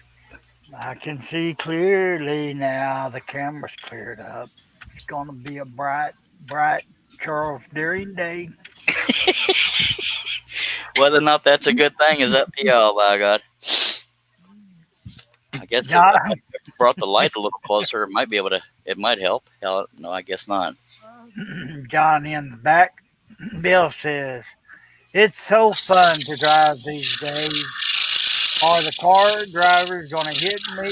I can see clearly now. The camera's cleared up. It's going to be a bright, bright Charles Deering day.
Whether or not that's a good thing is up to y'all, by God. I guess if
John,
I brought the light a little closer, it might help. Hell, no, I guess not.
John in the back. Bill says, "It's so fun to drive these days. Are the car drivers going to hit me,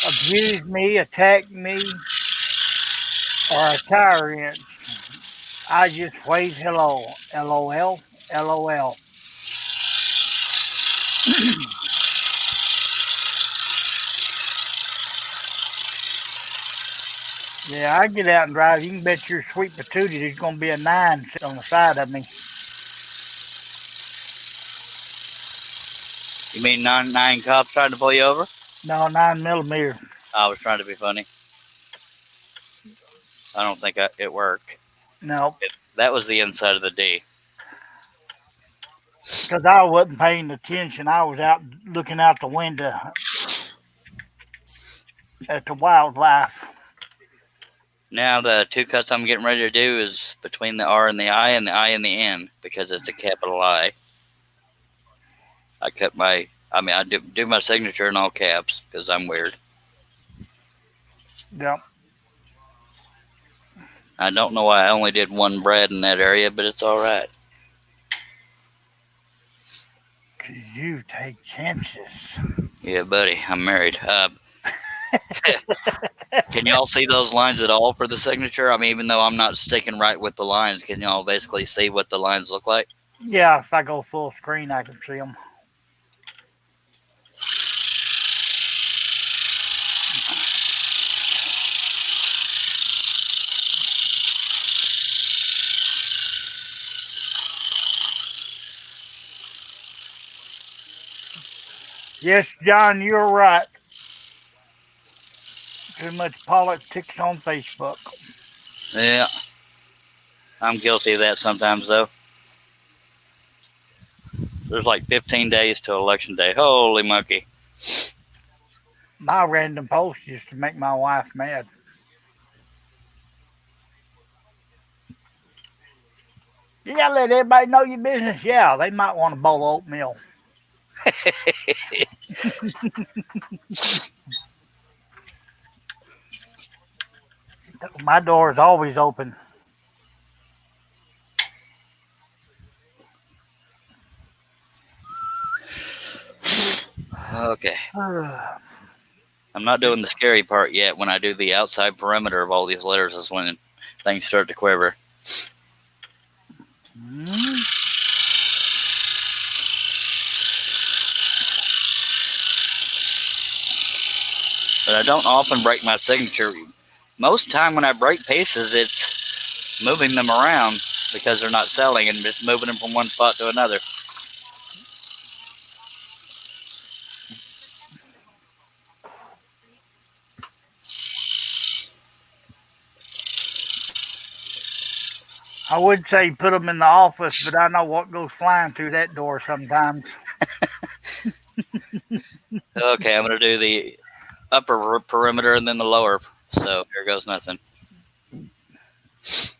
abuse me, attack me, or a tire wrench? I just wave hello. LOL. LOL." Yeah, I get out and drive. You can bet your sweet patootie there's going to be a 9 sitting on the side of me.
You mean nine cops trying to pull you over?
No, 9 millimeter.
I was trying to be funny. I don't think it worked.
No,
That was the inside of the D.
because I wasn't paying attention. I was out looking out the window at the wildlife.
Now the two cuts I'm getting ready to do is between the R and the I and the N because it's a capital I. I do my signature in all caps because I'm weird.
Yep.
I don't know why I only did one Brad in that area, but it's all right.
Because you take chances.
Yeah, buddy, I'm married. Can y'all see those lines at all for the signature? I mean, even though I'm not sticking right with the lines, can y'all basically see what the lines look like?
Yeah, if I go full screen, I can see them. Yes, John, you're right. Too much politics on Facebook.
Yeah, I'm guilty of that sometimes, though. There's like 15 days to election day. Holy monkey.
My random post is to make my wife mad. You gotta let everybody know your business. Yeah, they might want a bowl of oatmeal. My door is always open.
Okay. I'm not doing the scary part yet. When I do the outside perimeter of all these letters is when things start to quiver. But I don't often break my signature. Most time when I break pieces, it's moving them around because they're not selling and just moving them from one spot to another.
I would say put them in the office, but I know what goes flying through that door sometimes.
Okay, I'm going to do the upper perimeter and then the lower. So here goes nothing.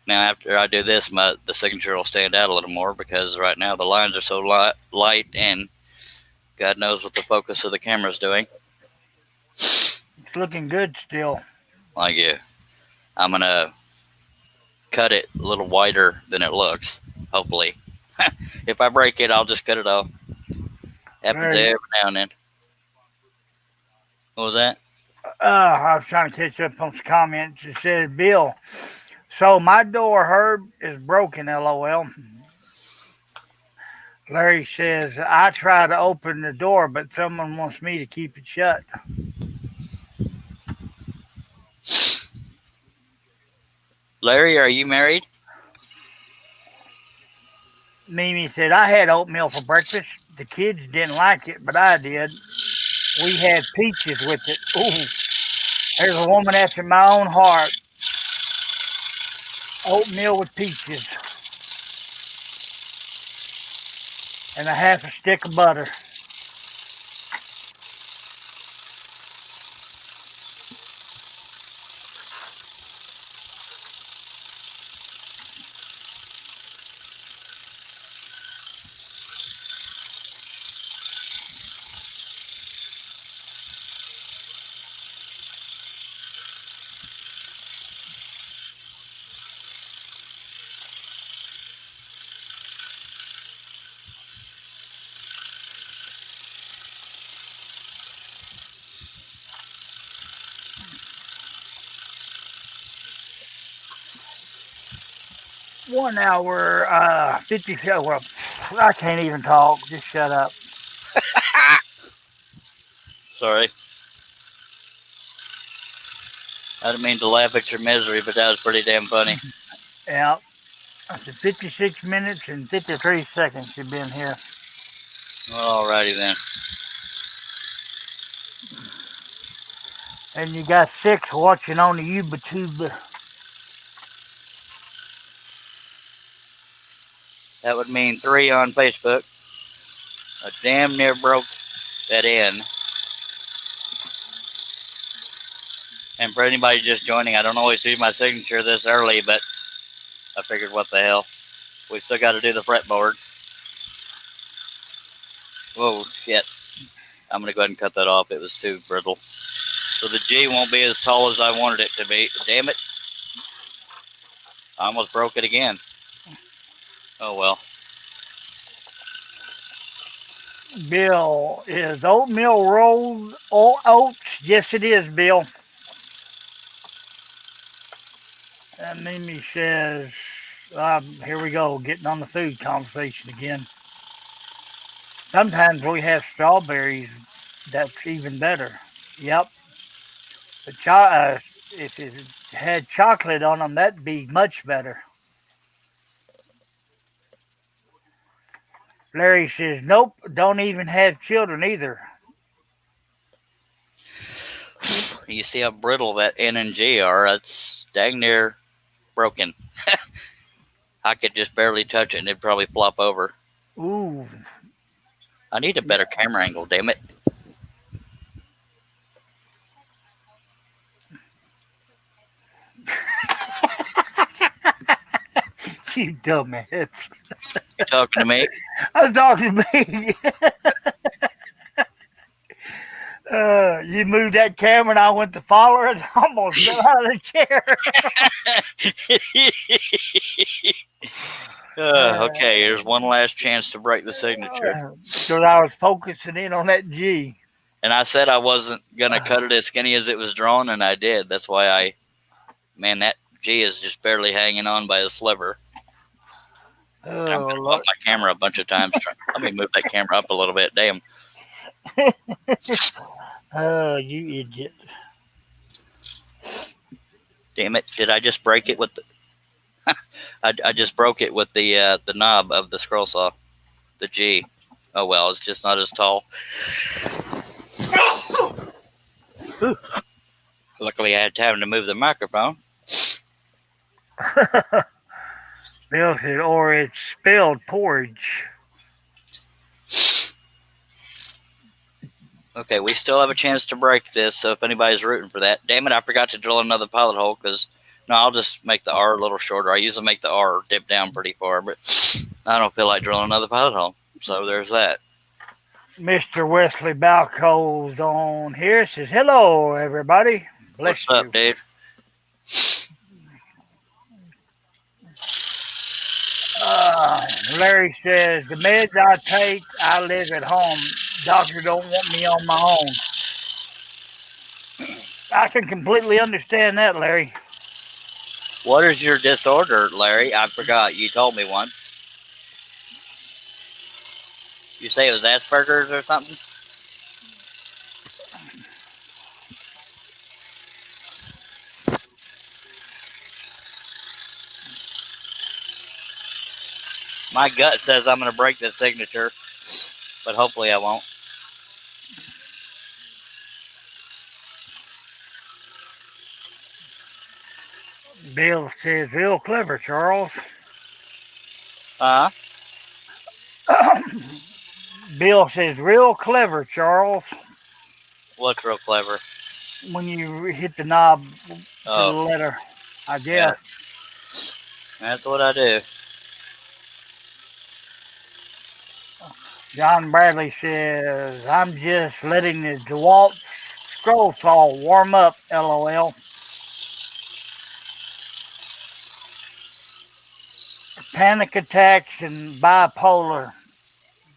Now, after I do this, the signature will stand out a little more because right now the lines are so light, and God knows what the focus of the camera is doing.
It's looking good still.
Like you, I'm gonna cut it a little wider than it looks. Hopefully, if I break it, I'll just cut it off. Happens
Very.
every now and then. What was that?
I was trying to catch up on some comments. It says, Bill, so my door, Herb, is broken, lol. Larry says, I try to open the door, but someone wants me to keep it shut.
Larry, are you married?
Mimi said, I had oatmeal for breakfast. The kids didn't like it, but I did. We had peaches with it. Ooh, there's a woman after my own heart. Oatmeal with peaches and a half a stick of butter. One hour, 50. Well, I can't even talk. Just shut up.
Sorry, I didn't mean to laugh at your misery, but that was pretty damn funny.
Yeah. I said 56 minutes and 53 seconds you've been here.
Alrighty then.
And you got 6 watching on the YouTube.
That would mean 3 on Facebook. I damn near broke that in. And for anybody just joining, I don't always do my signature this early, but I figured what the hell. We still got to do the fretboard. Whoa, shit. I'm going to go ahead and cut that off. It was too brittle. So the G won't be as tall as I wanted it to be. Damn it. I almost broke it again. Oh well.
Bill, is oatmeal rolled oats? Yes, it is, Bill. And Mimi says, here we go, getting on the food conversation again. Sometimes we have strawberries. That's even better. Yep. If it had chocolate on them, that'd be much better. Larry says, nope, don't even have children either.
You see how brittle that N and G are. It's dang near broken. I could just barely touch it and it'd probably flop over.
Ooh.
I need a better camera angle, damn it.
You dumbass.
You talking to me?
I'm talking to me. You moved that camera and I went to follow her and almost fell out of the chair.
Okay, here's one last chance to break the signature.
Because I was focusing in on that G.
And I said I wasn't going to cut it as skinny as it was drawn, and I did. That's why man, that G is just barely hanging on by a sliver.
Oh,
I'm going to bump my camera a bunch of times. Let me move that camera up a little bit. Damn.
Oh, you idiot.
Damn it. Did I just break it with the... I just broke it with the knob of the scroll saw. The G. Oh, well, it's just not as tall. Luckily, I had time to move the microphone.
Bill said, or it's spelled porridge.
Okay, we still have a chance to break this, so if anybody's rooting for that. Damn it, I forgot to drill another pilot hole because No, I'll just make the R a little shorter. I usually make the R dip down pretty far, but I don't feel like drilling another pilot hole. So there's that.
Mr. Wesley Balco's on here. Says, hello, everybody. Bless
What's
you.
up, dude?
Larry says, the meds I take, I live at home. Doctor don't want me on my own. I can completely understand that, Larry.
What is your disorder, Larry? I forgot. You told me one. You say it was Asperger's or something? My gut says I'm going to break this signature, but hopefully I won't.
Bill says, real clever, Charles. Bill says, real clever, Charles.
What's real clever?
When you hit the knob for the
Oh,
letter, I
yeah.
guess.
That's what I do.
John Bradley says, I'm just letting the DeWalt scroll saw warm up, LOL. Panic attacks and bipolar,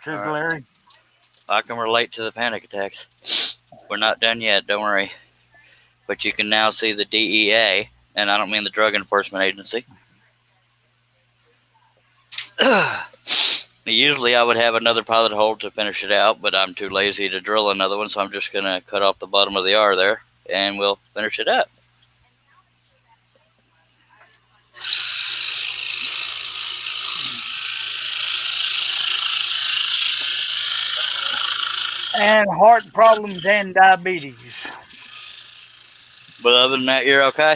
says
All right.
Larry.
I can relate to the panic attacks. We're not done yet, don't worry. But you can now see the DEA, and I don't mean the Drug Enforcement Agency. Usually I would have another pilot hole to finish it out, but I'm too lazy to drill another one, so I'm just going to cut off the bottom of the R there, and we'll finish it up.
And heart problems and diabetes.
But other than that, you're okay?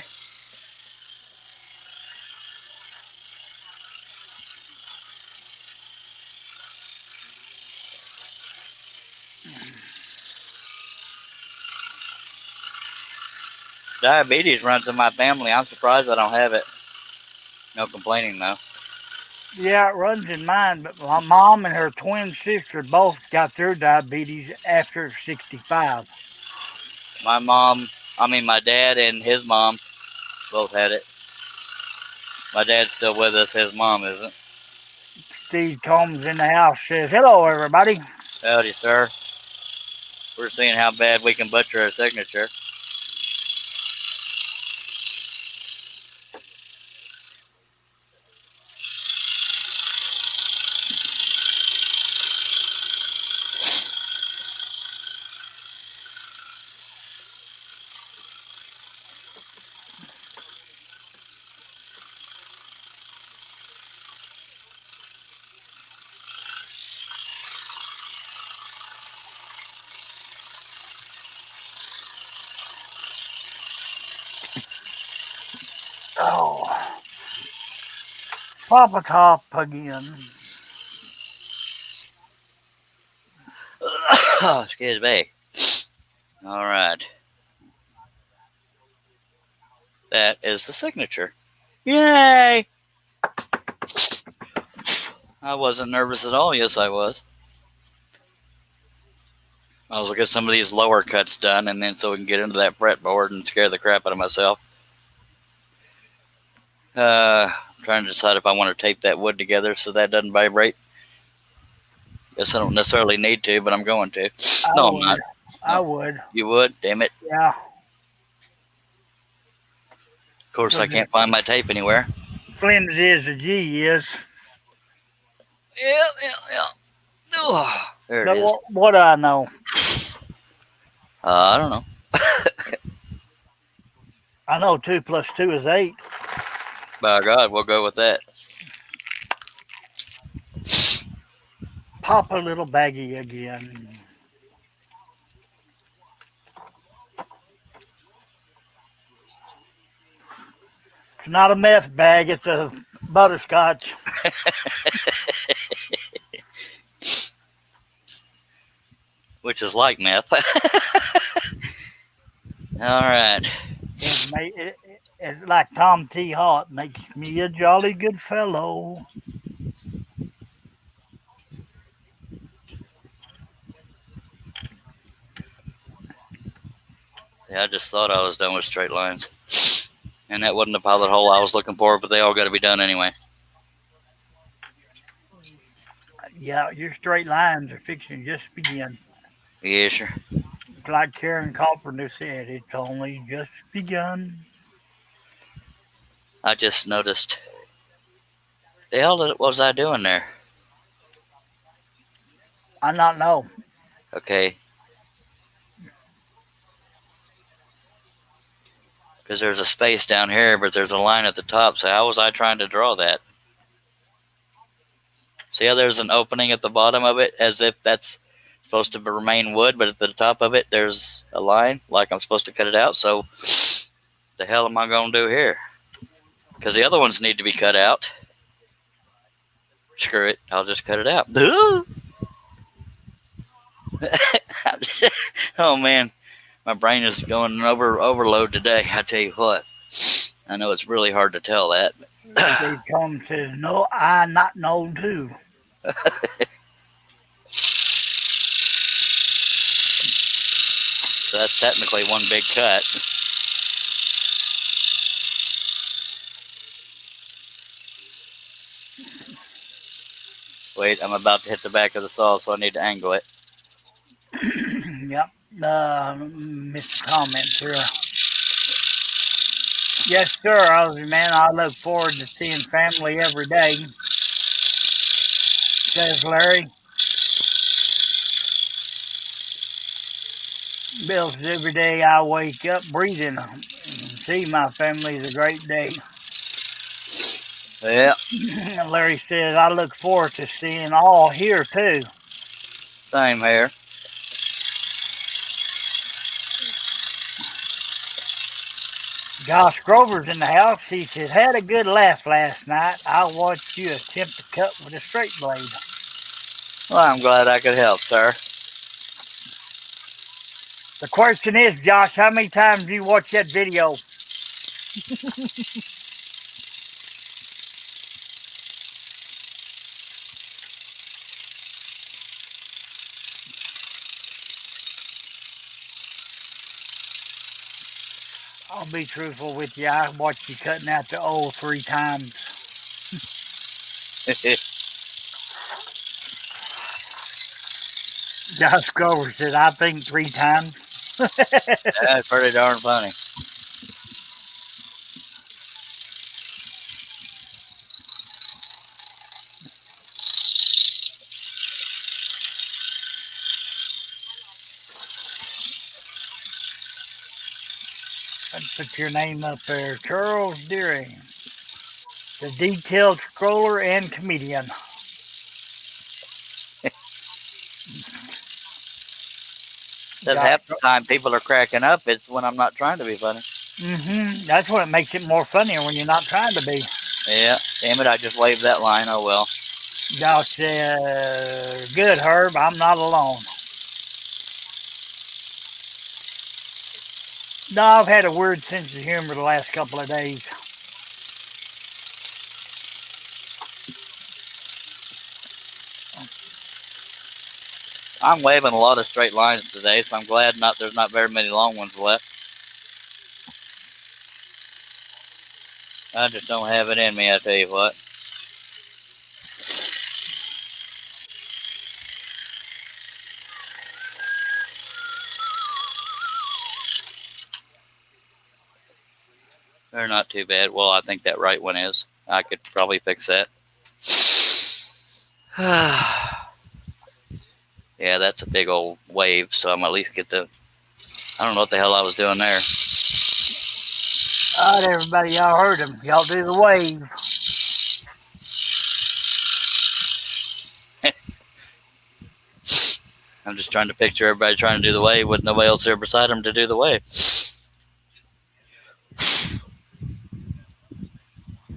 Diabetes runs in my family. I'm surprised I don't have it. No complaining, though.
Yeah, it runs in mine, but my mom and her twin sister both got their diabetes after 65.
My dad and his mom both had it. My dad's still with us. His mom isn't.
Steve Combs in the house says, hello, everybody.
Howdy, sir. We're seeing how bad we can butcher a signature.
Oh, Papa Top again.
Excuse me. All right. That is the signature. Yay! I wasn't nervous at all. Yes, I was. I was looking at some of these lower cuts done, and then so we can get into that fretboard and scare the crap out of myself. I'm trying to decide if I want to tape that wood together so that doesn't vibrate. Guess I don't necessarily need to, but I'm going to. No, I'm not.
I would.
You would? Damn it.
Yeah.
Of course, I can't find my tape anywhere.
Flimsy as a G is.
Yeah. Oh, there it is.
What do I know?
I don't know.
I know 2 plus 2 is 8.
By God, we'll go with that.
Pop a little baggie again. It's not a meth bag, it's a butterscotch.
Which is like meth. All right.
It's like Tom T. Hart makes me a jolly good fellow.
Yeah, I just thought I was done with straight lines. And that wasn't the pilot hole I was looking for, but they all got to be done anyway.
Yeah, your straight lines are fixing to just begin.
Yeah, sure.
Like Karen Carpenter said, it's only just begun.
I just noticed. The hell was I doing there?
I not know.
Okay. Because there's a space down here, but there's a line at the top. So how was I trying to draw that? See how there's an opening at the bottom of it, as if that's supposed to remain wood, but at the top of it there's a line, like I'm supposed to cut it out. So the hell am I going to do here? Because the other ones need to be cut out. Screw it, I'll just cut it out. Oh man, my brain is going overload today. I tell you what, I know it's really hard to tell that.
They come and says, no, I not know too.
So that's technically one big cut. Wait, I'm about to hit the back of the saw, so I need to angle it.
Yep. Mr. Comments here. Yes, sir, Ozzy, man. I look forward to seeing family every day, says Larry. Bill says, every day I wake up breathing and see my family is a great day.
Yeah.
Larry says, I look forward to seeing all here, too.
Same here.
Josh Grover's in the house. He says, had a good laugh last night. I watched you attempt to cut with a straight blade.
Well, I'm glad I could help, sir.
The question is, Josh, how many times do you watch that video? I'll be truthful with you. I watched you cutting out the O 3 times. Josh Grover said, I think 3 times.
That's pretty darn funny.
Let's put your name up there. Charles Deering, the detailed scroller and comedian.
Says half the time people are cracking up, it's when I'm not trying to be funny.
That's what it makes it more funnier when you're not trying to be.
Yeah, damn it, I just waved that line. Oh well.
Josh said, good, Herb, I'm not alone. No, I've had a weird sense of humor the last couple of days.
I'm waving a lot of straight lines today, so I'm glad there's not very many long ones left. I just don't have it in me, I tell you what. They're not too bad. Well, I think that right one is. I could probably fix that. Yeah, that's a big old wave, so I'm at least get the... I don't know what the hell I was doing there.
All right, everybody, y'all heard him. Y'all do the wave.
I'm just trying to picture everybody trying to do the wave with nobody else there beside them to do the wave.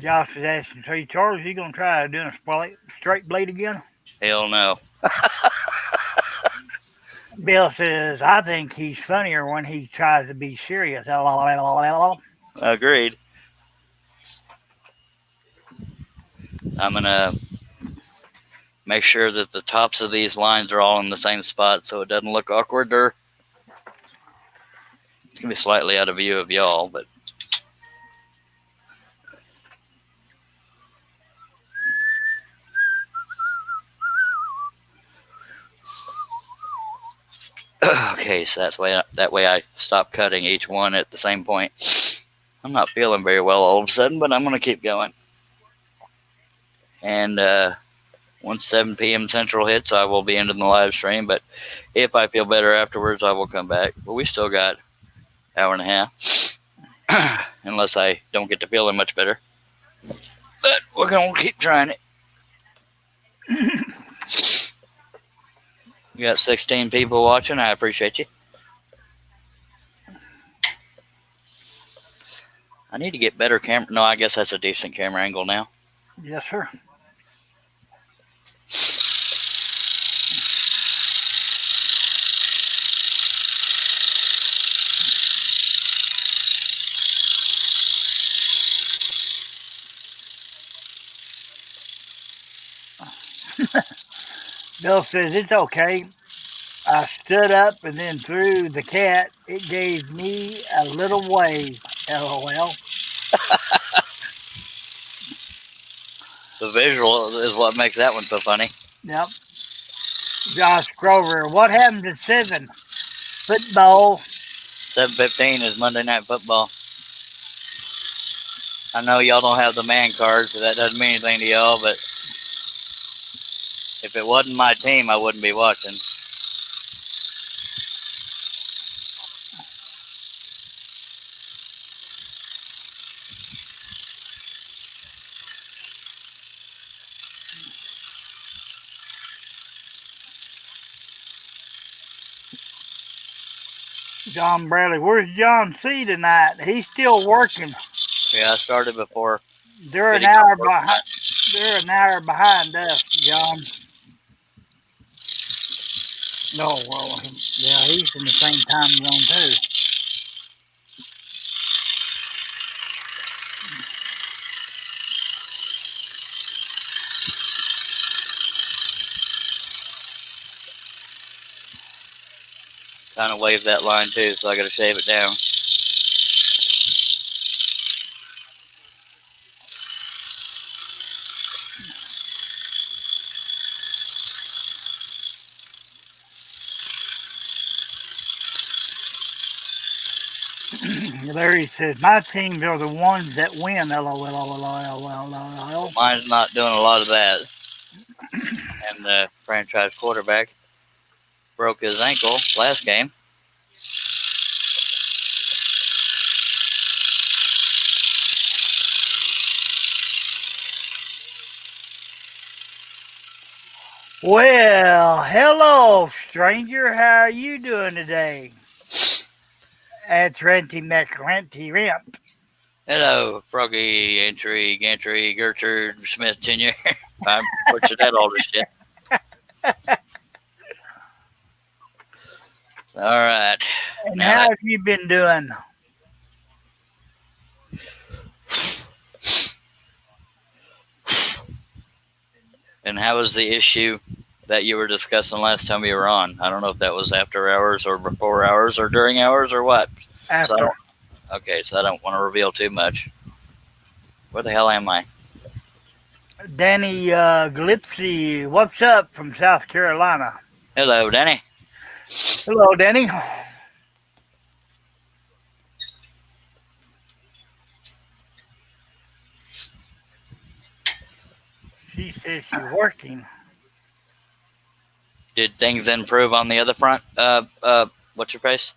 Josh is asking, so Charles, you going to try doing a straight blade again?
Hell no.
Bill says, I think he's funnier when he tries to be serious.
Agreed. I'm going to make sure that the tops of these lines are all in the same spot so it doesn't look awkward, or it's going to be slightly out of view of y'all, but okay, so that way I stop cutting each one at the same point. I'm not feeling very well all of a sudden, but I'm going to keep going. And once 7 p.m. Central hits, I will be ending the live stream. But if I feel better afterwards, I will come back. But we still got an hour and a half, unless I don't get to feeling much better. But we're going to keep trying it. We got 16 people watching. I appreciate you. I need to get better camera. No, I guess that's a decent camera angle now.
Yes, sir. Bill says it's okay. I stood up and then threw the cat. It gave me a little wave. LOL.
The visual is what makes that one so funny.
Yep. Josh Grover, what happened to 7? Football.
7:15 is Monday Night Football. I know y'all don't have the man card, so that doesn't mean anything to y'all, but if it wasn't my team, I wouldn't be watching.
John Bradley, where's John C tonight? He's still working.
Yeah, I started before.
They're an hour behind. They're an hour behind us, John. No, well, yeah, he's in the same time zone too.
Kind of wave that line too, so I got to shave it down.
Larry says, my teams are the ones that win. LOL.
Mine's not doing a lot of that. And the franchise quarterback broke his ankle last game.
Well, hello, stranger. How are you doing today? That's Renty McRenty Rent.
Hello, Froggy, Entry, Gantry, Gertrude, Smith Jr. I'm butchered that older shit. All right.
And how have you been doing?
And how was the issue that you were discussing last time you were on? I don't know if that was after hours or before hours or during hours or what.
After.
So I don't want to reveal too much. Where the hell am I?
Danny Glipsy, what's up from South Carolina?
Hello, Danny.
Hello, Danny. She says she's working.
Did things improve on the other front? What's your face?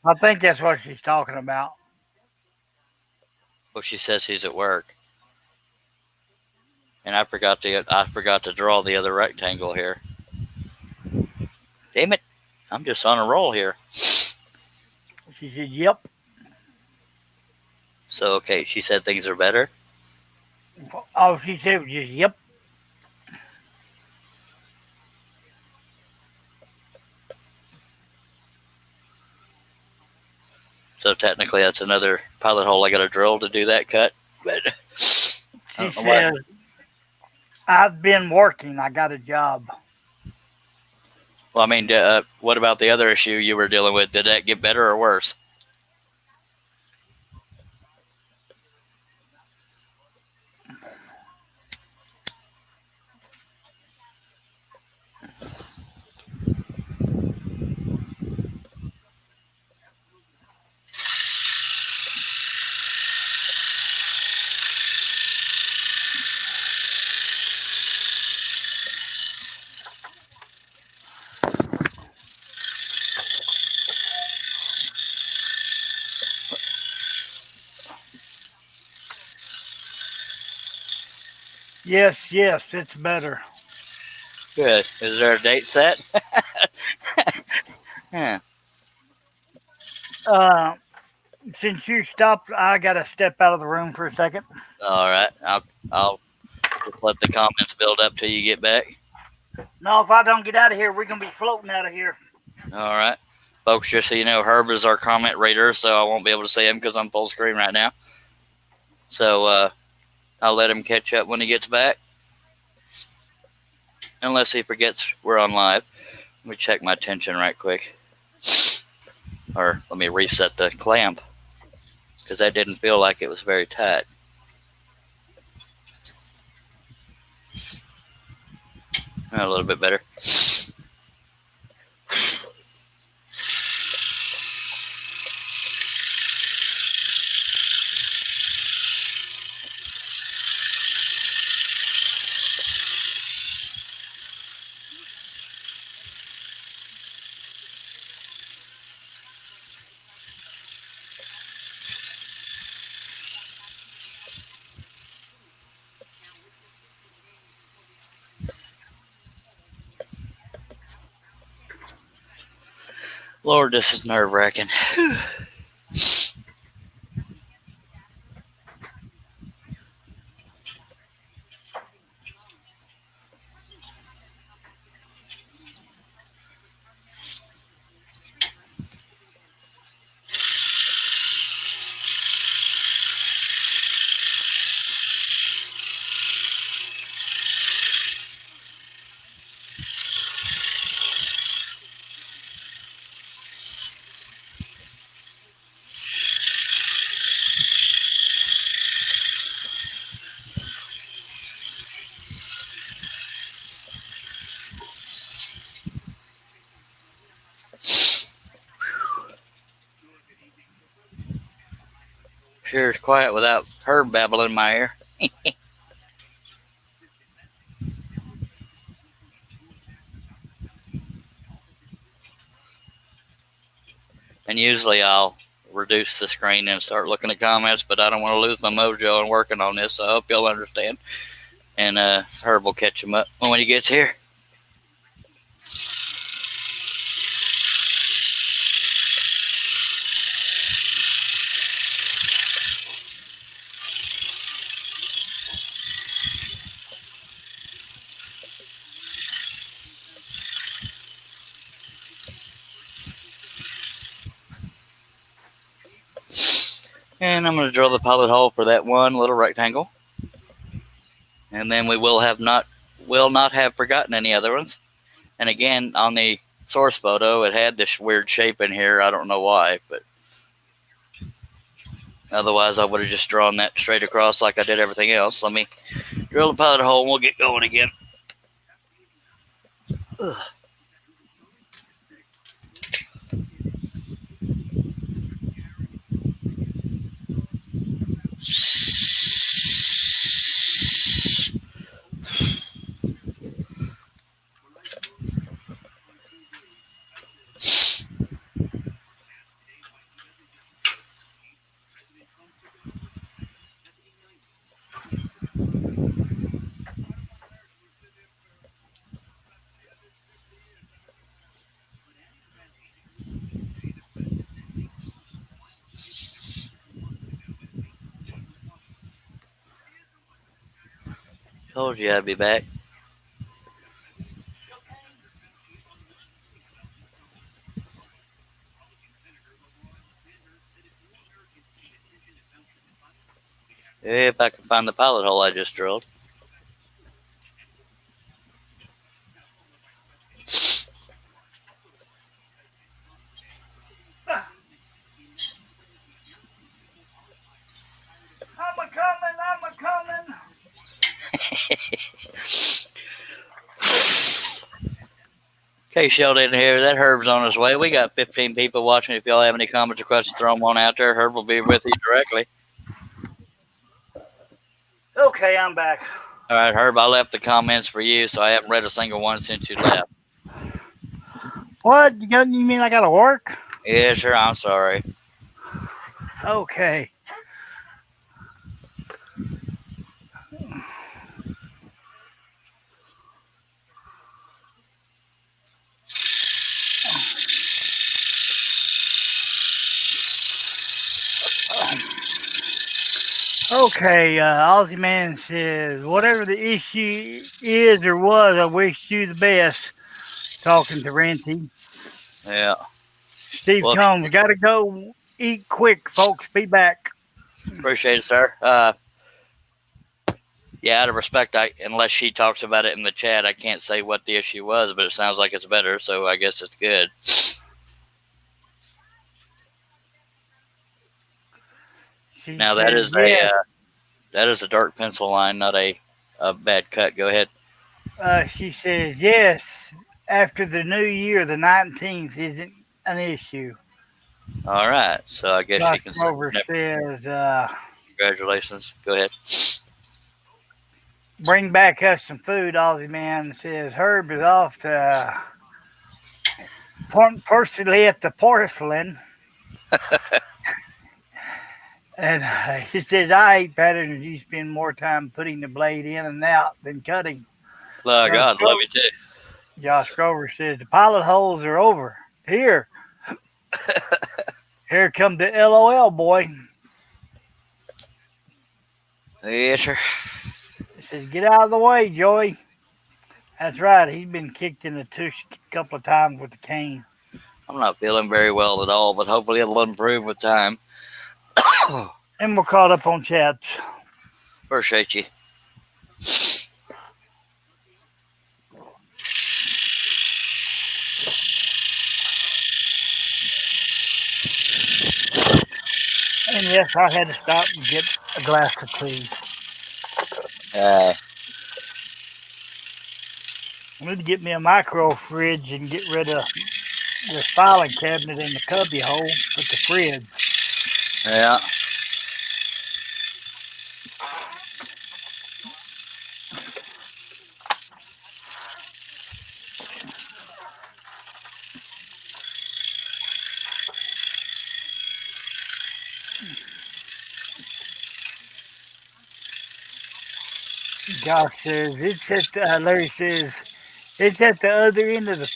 I think that's what she's talking about.
Well, she says she's at work. And I forgot to draw the other rectangle here. Damn it. I'm just on a roll here.
She said, yep.
So, okay, she said things are better?
Oh, she said just, yep.
So technically that's another pilot hole I got to drill to do that cut. But I
She
don't know why.
says, I've been working. I got a job.
Well, I mean, what about the other issue you were dealing with? Did that get better or worse?
Yes, yes, it's better.
Good. Is there a date set? Yeah.
Uh, since you stopped, I got to step out of the room for a second.
All right. I'll just let the comments build up till you get back.
No, if I don't get out of here, we're going to be floating out of here.
All right. Folks, just so you know, Herb is our comment reader, so I won't be able to see him because I'm full screen right now. So I'll let him catch up when he gets back. Unless he forgets we're on live. Let me check my tension right quick. Or let me reset the clamp. Because that didn't feel like it was very tight. A little bit better. Lord, this is nerve wracking. Sure is quiet without Herb babbling in my ear. And usually I'll reduce the screen and start looking at comments, but I don't want to lose my mojo in working on this, so I hope you'll understand. And Herb will catch him up when he gets here. And I'm going to drill the pilot hole for that one little rectangle. And then we will not have forgotten any other ones. And again, on the source photo, it had this weird shape in here. I don't know why, but otherwise I would have just drawn that straight across like I did everything else. Let me drill the pilot hole and we'll get going again. Ugh. Told you I'd be back. If I can find the pilot hole I just drilled.
I'm a coming, I'm a coming.
Okay, Shell didn't hear that. Herb's on his way. We got 15 people watching. If y'all have any comments or questions, throw them on out there. Herb will be with you directly.
Okay, I'm back.
All right, Herb, I left the comments for you, so I haven't read a single one since you left.
What? You mean I gotta work?
Yeah, sure. I'm sorry.
Okay. Okay, Aussie Man says, whatever the issue is or was, I wish you the best. Talking to Renty.
Yeah.
Steve
Well,
Combs, gotta go eat quick, folks. Be back.
appreciate it, sir. Yeah, out of respect, unless she talks about it in the chat, I can't say what the issue was, but it sounds like it's better, so I guess it's good. Now that is a dark pencil line, not a bad cut. Go ahead.
She says, yes, after the new year, the 19th isn't an issue.
All right, so I guess
Josh
she can say
Grover says,
congratulations. Go ahead.
bring back us some food. Aussie Man says, Herb is off to personally at the porcelain. And he says, I ate better and you spend more time putting the blade in and out than cutting.
Love God, love you too.
Josh Grover says, the pilot holes are over. Here come the LOL boy.
Yeah, sure.
He says, get out of the way, Joey. That's right. He's been kicked in the tush a couple of times with the cane.
I'm not feeling very well at all, but hopefully it'll improve with time.
And we're caught up on chats.
Appreciate you.
And yes, I had to stop and get a glass of tea. I need to get me a micro fridge and get rid of the filing cabinet in the cubby hole with the fridge.
Yeah.
Josh says, Larry says, it's at the other end of the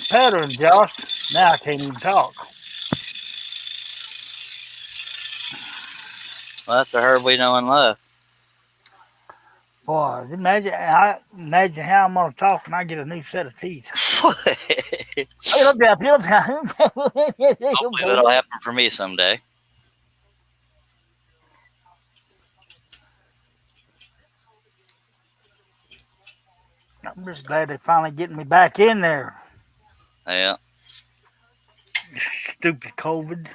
pattern, Josh. Now I can't even talk.
Well, that's the Herb we know and love.
Boy, imagine how I'm gonna talk when I get a new set of teeth.
Hopefully that'll happen for me someday.
I'm just glad they finally getting me back in there.
Yeah.
Stupid COVID.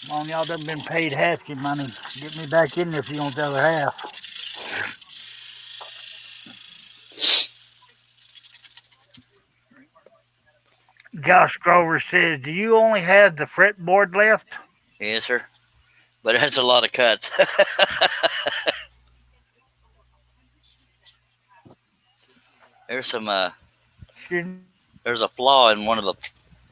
Come on, y'all done been paid half your money. Get me back in there if you want the other half. Josh Grover says, do you only have the fretboard left?
Yes, sir. But that's a lot of cuts. There's some there's a flaw in one of the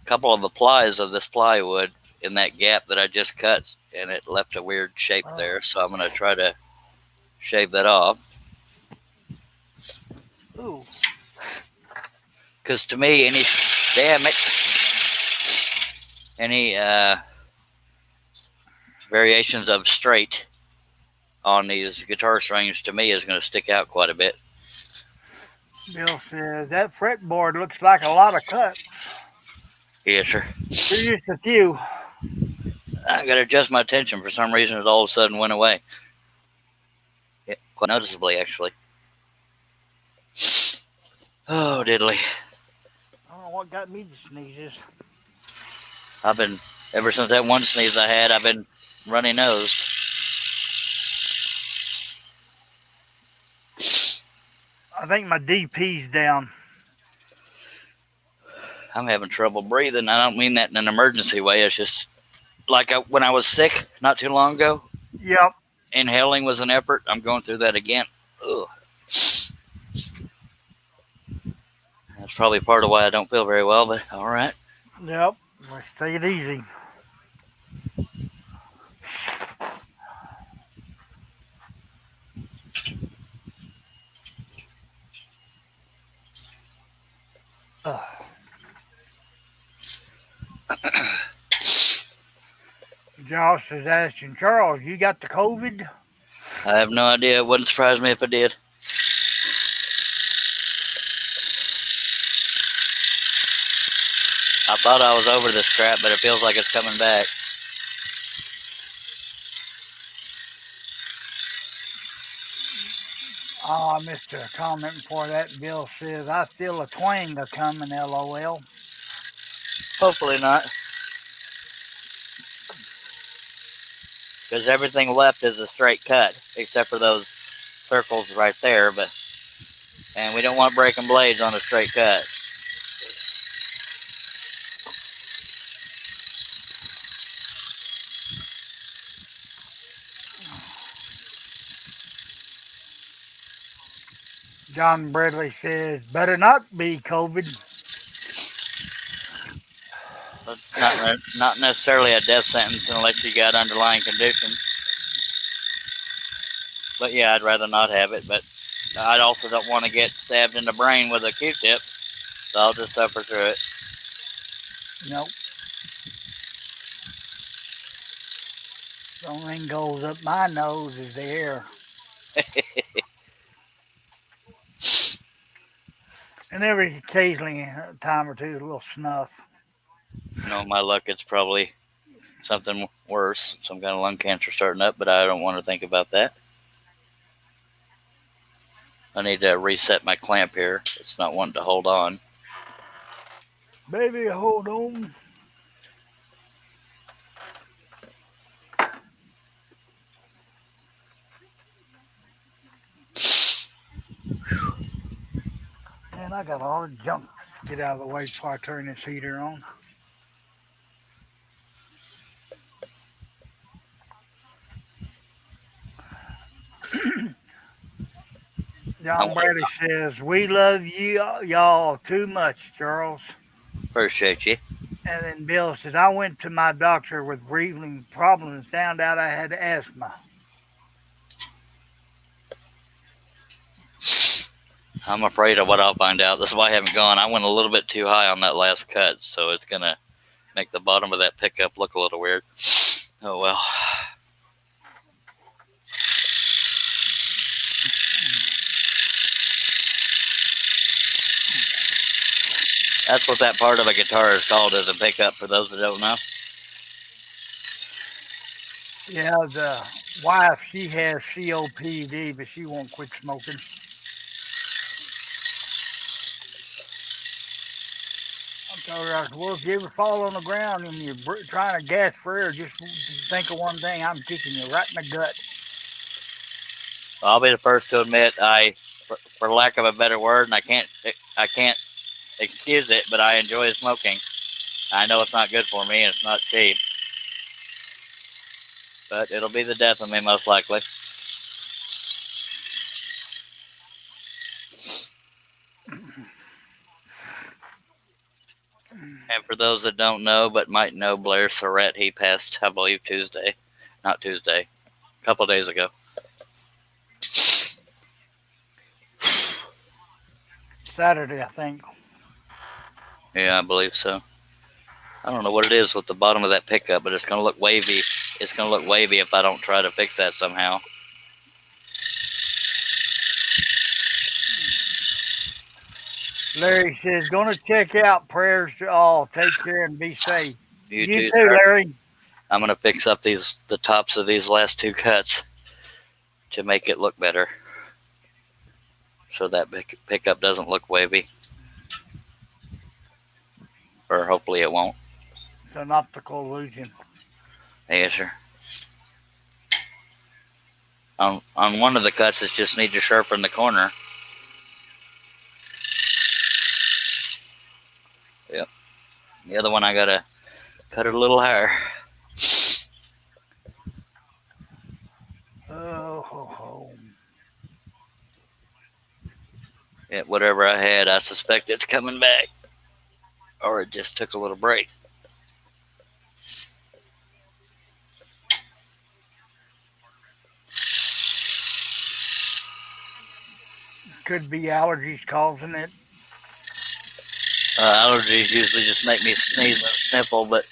couple of the plies of this plywood in that gap that I just cut, and it left a weird shape there, so I'm going to try to shave that off.
Ooh.
Because to me, any variations of straight on these guitar strings to me is going to stick out quite a bit.
Bill says that fretboard looks like a lot of cuts.
Yes, sir.
There's just a few.
I got to adjust my attention. For some reason, it all of a sudden went away. Yeah, quite noticeably, actually. Oh, diddly.
I don't know what got me to sneezes.
I've been, ever since that one sneeze I had, I've been runny nosed.
I think my DP's down.
I'm having trouble breathing. I don't mean that in an emergency way. It's just like when I was sick not too long ago.
Yep.
Inhaling was an effort. I'm going through that again. Ugh. That's probably part of why I don't feel very well, but all right.
Yep. Let's take it easy. Josh is asking Charles, you got the COVID?
I have no idea. It wouldn't surprise me if I did. I thought I was over this crap, but it feels like it's coming back.
Oh, I missed a comment before that. Bill says, I feel a twang a coming, LOL.
Hopefully not. Because everything left is a straight cut, except for those circles right there. And we don't want breaking blades on a straight cut.
John Bradley says, better not be COVID.
Not necessarily a death sentence unless you got underlying conditions. But yeah, I'd rather not have it. But I also don't want to get stabbed in the brain with a Q-tip. So I'll just suffer through it.
Nope. The only thing goes up my nose is the air. And every occasionally, a time or two, a little snuff.
My luck, it's probably something worse, some kind of lung cancer starting up, but I don't want to think about that. I need to reset my clamp here. It's not wanting to hold on.
Baby, hold on. Man, I got all the junk to get out of the way before I turn this heater on. John Bradley says, we love you y'all too much, Charles.
Appreciate you.
And then Bill says, I went to my doctor with breathing problems and found out I had asthma.
I'm afraid of what I'll find out. That's why I haven't gone. I went a little bit too high on that last cut, so it's going to make the bottom of that pickup look a little weird. Oh, well. That's what that part of a guitar is called, as a pickup, for those that don't know.
Yeah, the wife, she has COPD, but she won't quit smoking. I told her, well, if you ever fall on the ground and you're trying to gasp for air, just think of one thing, I'm kicking you right in the gut.
I'll be the first to admit, for lack of a better word, and I can't excuse it, but I enjoy smoking. I know it's not good for me, and it's not cheap. But it'll be the death of me, most likely. And for those that don't know, but might know Blair Surratt, he passed, I believe, a couple days ago.
Saturday, I think.
Yeah, I believe so. I don't know what it is with the bottom of that pickup, but it's going to look wavy it's going to look wavy if I don't try to fix that somehow.
Larry says, "Gonna check out. Prayers to all. Take care and be safe."
You
You
too,
too,
sir.
Larry.
I'm going to fix up the tops of these last 2 cuts to make it look better, so that pickup doesn't look wavy, or hopefully it won't.
It's an optical illusion.
Yes, sir. On one of the cuts, it just need to sharpen the corner. Yep. The other one, I gotta cut it a little higher.
Oh, ho, ho.
Yeah, whatever I had, I suspect it's coming back, or it just took a little break.
Could be allergies causing it.
Allergies usually just make me sneeze and sniffle, but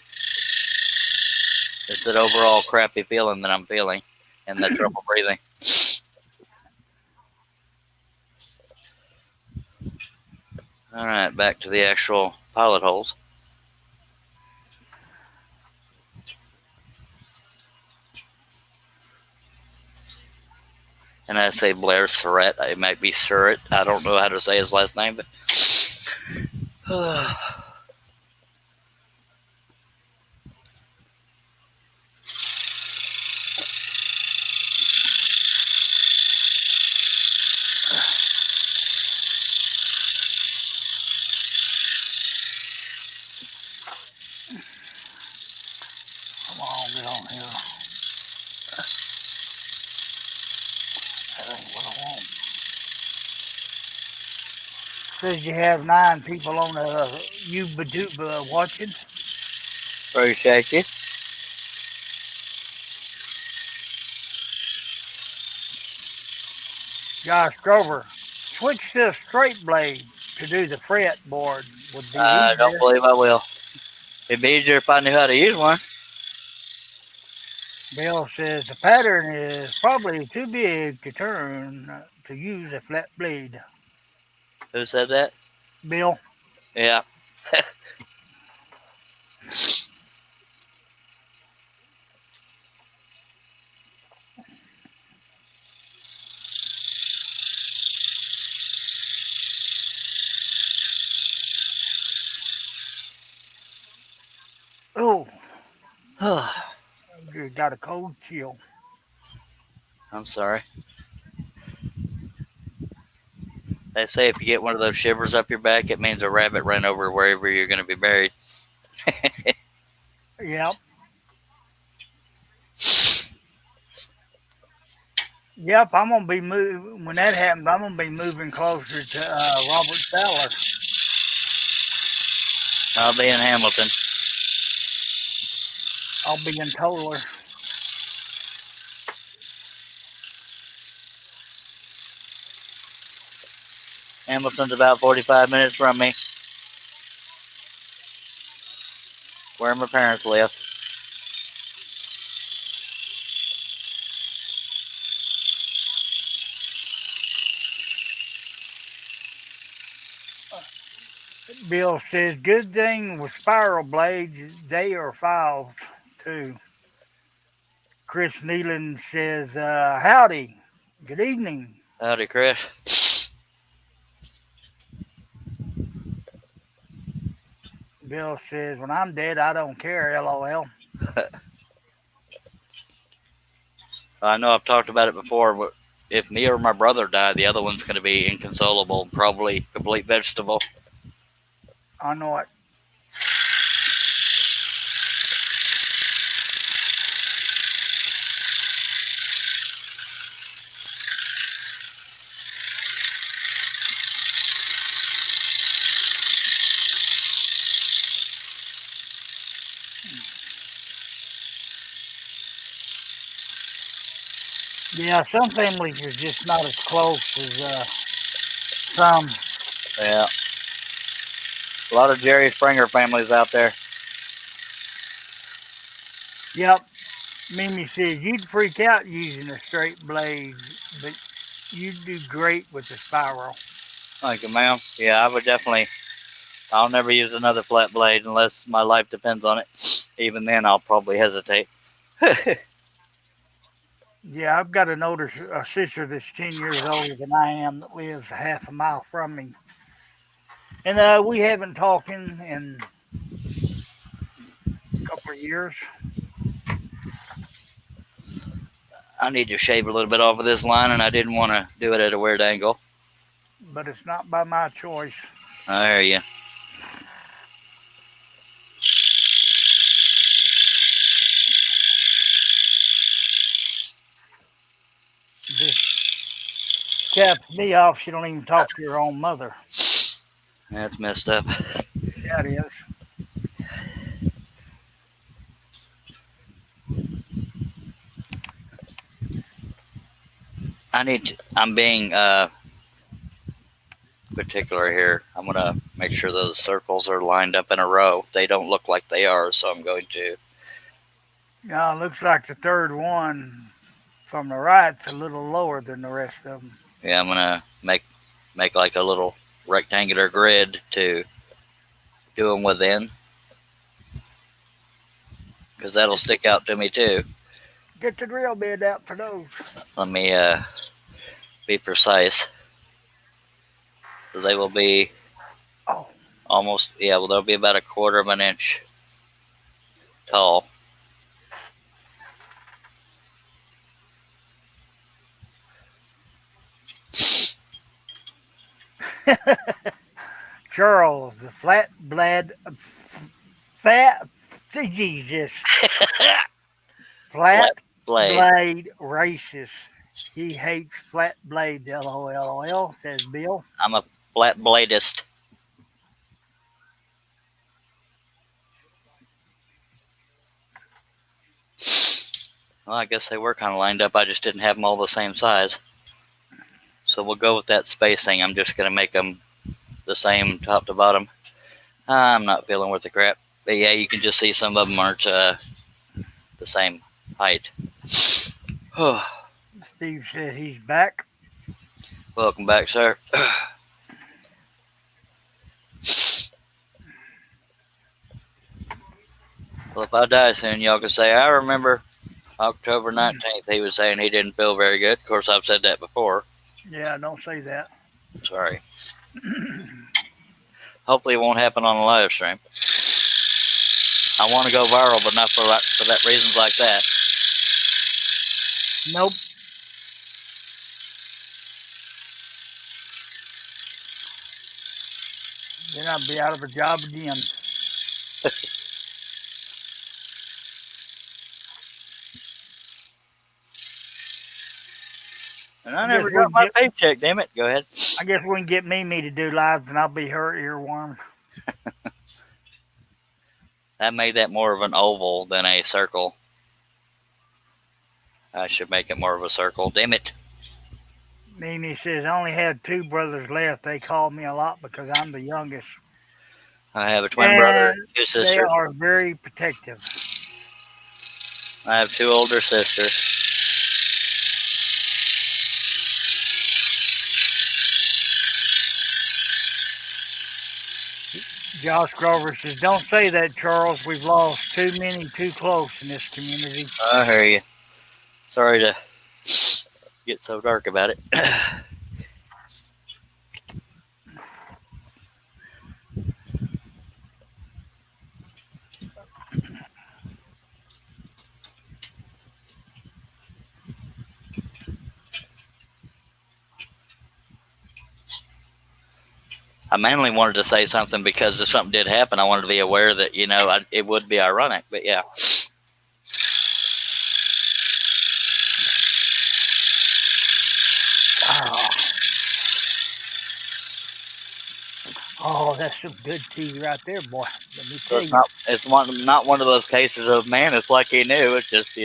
it's that overall crappy feeling that I'm feeling, and the trouble breathing. All right, back to the actual pilot holes. And I say Blair Surratt. It might be Surratt. I don't know how to say his last name, but
Come on, get on here. That ain't what I want. Says you have 9 people on YouTube watching.
appreciate you.
Josh Grover, switch to a straight blade to do the fretboard would be
I don't
easier.
believe I will. It'd be easier if I knew how to use one.
Bill says the pattern is probably too big to turn to use a flat blade.
Who said that?
Bill,
Yeah.
oh, you got a cold chill.
I'm sorry. They say if you get one of those shivers up your back, it means a rabbit ran over wherever you're going to be buried.
Yep. Yep, I'm gonna be moving when that happens. I'm gonna be moving closer to Robert Fowler.
I'll be in Hamilton.
I'll be in Toller.
Hamilton's about 45 minutes from me, where my parents live.
Bill says, good thing with spiral blades, they are files too. Chris Nealon says, howdy, good evening.
Howdy, Chris.
Bill says, when I'm dead, I don't care, LOL.
I know I've talked about it before, but if me or my brother die, the other one's going to be inconsolable, probably complete vegetable.
I know it. Yeah, some families are just not as close as some.
Yeah. A lot of Jerry Springer families out there.
Yep. Mimi says you'd freak out using a straight blade, but you'd do great with the spiral.
Thank you, ma'am. Yeah, I would definitely. I'll never use another flat blade unless my life depends on it. Even then, I'll probably hesitate.
Yeah, I've got an older sister that's 10 years older than I am that lives a half a mile from me, and we haven't talked in a couple of years.
I need to shave a little bit off of this line, and I didn't want to do it at a weird angle.
But it's not by my choice.
I hear you.
This caps me off. She don't even talk to her own mother.
That's messed up.
Yeah, it is.
I'm being particular here. I'm gonna make sure those circles are lined up in a row. They don't look like they are, so I'm going to.
Now it looks like the third one from the right's a little lower than the rest of them.
Yeah, I'm gonna make like a little rectangular grid to do them within, because that'll stick out to me too.
Get the drill bit out for those.
Let me be precise. So they will be
Oh,
almost, yeah, well, they'll be about a quarter of an inch tall.
Charles, the flat blade, fat, Jesus, flat
Flat blade.
blade racist. He hates flat blades. LOL, says Bill.
I'm a flat bladist. Well, I guess they were kind of lined up. I just didn't have them all the same size. So we'll go with that spacing. I'm just going to make them the same top to bottom. I'm not feeling worth the crap. But yeah, you can just see some of them aren't the same height.
Steve said he's back.
Welcome back, sir. Well, if I die soon, y'all can say, I remember October 19th, he was saying he didn't feel very good. Of course, I've said that before.
Yeah, don't say that.
Sorry. Hopefully, it won't happen on a live stream. I want to go viral, but not for that reasons like that.
Nope. Then I'll be out of a job again.
And I never got my paycheck, damn it. Go ahead.
I guess we can get Mimi to do lives and I'll be her earworm.
That made that more of an oval than a circle. I should make it more of a circle. Damn it.
Mimi says, I only have two brothers left. They call me a lot because I'm the youngest.
I have a twin brother and two
They
sisters.
are very protective.
I have two older sisters.
Josh Grover says, don't say that, Charles. We've lost too many too close in this community.
I hear you. Sorry to get so dark about it. I mainly wanted to say something because if something did happen, I wanted to be aware that, it would be ironic. But yeah.
Oh, that's some good tea right there, boy. Let me
So
tell you.
it's not one of those cases of, man, it's like he knew. It's just,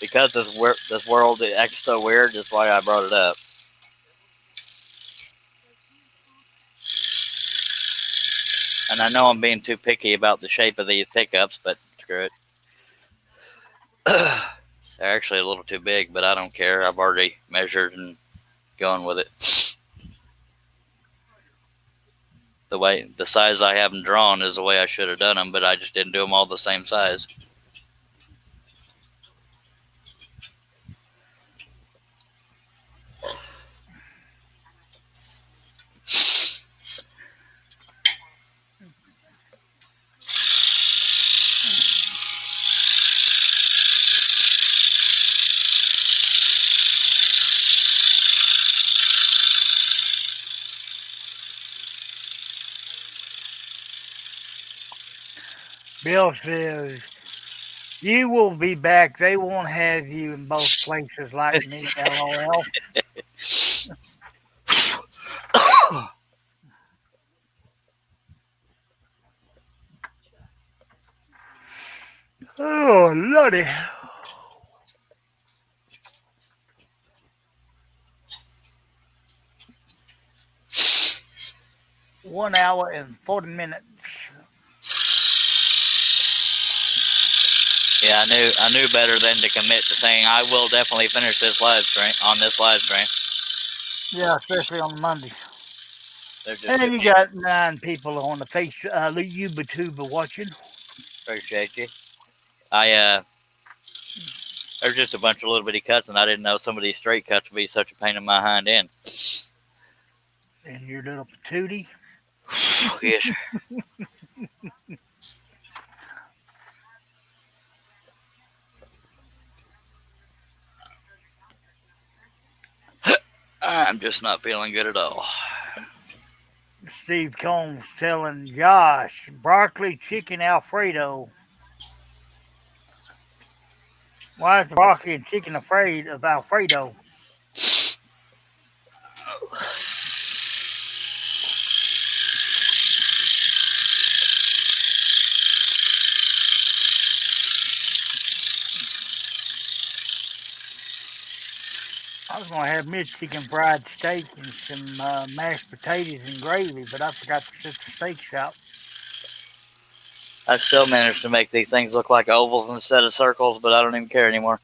because this world acts so weird, that's why I brought it up. And I know I'm being too picky about the shape of these pickups, but screw it. They're actually a little too big, but I don't care. I've already measured and going with it. The size I have them drawn is the way I should have done them, but I just didn't do them all the same size.
Bill says, you will be back. They won't have you in both places like me, LOL. Oh, Lordy. 1 hour and 40 minutes.
Yeah, I knew better than to commit to saying I will definitely finish this live stream on this live stream.
Yeah, especially on Monday.
They're just
And then
too
you
big.
got 9 people on the face YouTube watching.
Appreciate you. There's just a bunch of little bitty cuts, and I didn't know some of these straight cuts would be such a pain in my hind end.
And your little patootie.
Yes. I'm just not feeling good at all.
Steve Combs telling Josh, broccoli chicken Alfredo. Why is broccoli and chicken afraid of Alfredo? I was gonna have me a chicken fried steak and some mashed potatoes and gravy, but I forgot to set the steaks out.
I still managed to make these things look like ovals instead of circles, but I don't even care anymore.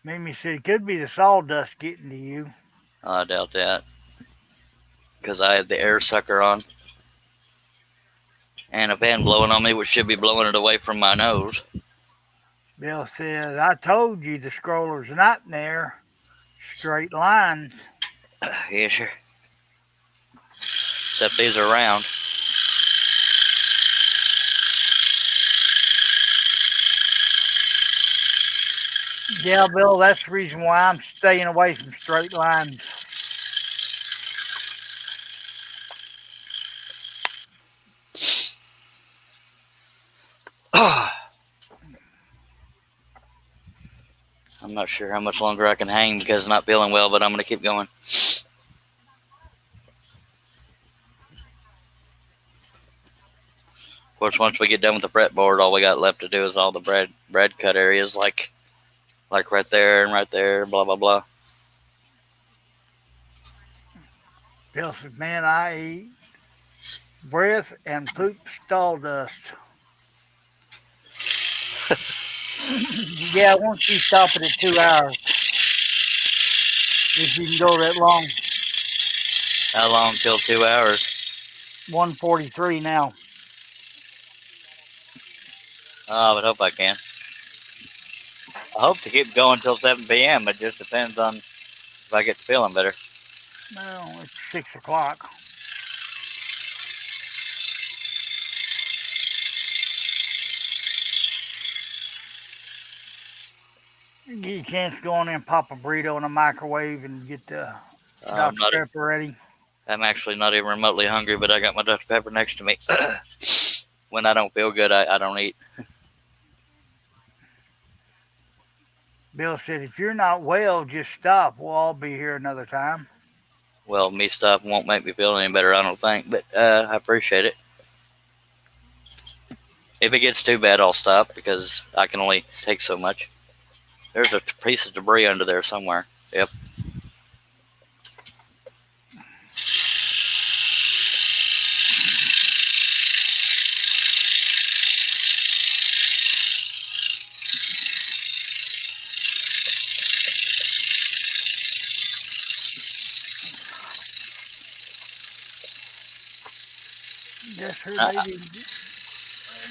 Mimi said it could be the sawdust getting to you.
I doubt that, because I had the air sucker on and a fan blowing on me, which should be blowing it away from my nose.
Bill says, I told you the scroller's not there. Straight lines.
Yeah, sure. Except these are round.
Yeah, Bill, that's the reason why I'm staying away from straight lines.
I'm not sure how much longer I can hang because I'm not feeling well, but I'm going to keep going. Of course, once we get done with the fretboard, all we got left to do is all the bread cut areas, like right there and right there, blah blah blah.
Bill says, man, I eat breath and poop sawdust. Yeah, once you stop it at 2 hours, if you can go that long.
How long till 2 hours?
1:43 now.
Oh, I would hope I can. I hope to keep going till 7 p.m. It just depends on if I get to feeling better.
Well, it's 6 o'clock. Get you a chance to go in there and pop a burrito in a microwave and get the Dr. Pepper ready.
I'm actually not even remotely hungry, but I got my Dr. Pepper next to me. When I don't feel good, I don't eat.
Bill said, if you're not well, just stop. We'll all be here another time.
Well, me stopping won't make me feel any better, I don't think, but I appreciate it. If it gets too bad, I'll stop because I can only take so much. There's a piece of debris under there somewhere. Yep.
Guess her
I,
baby.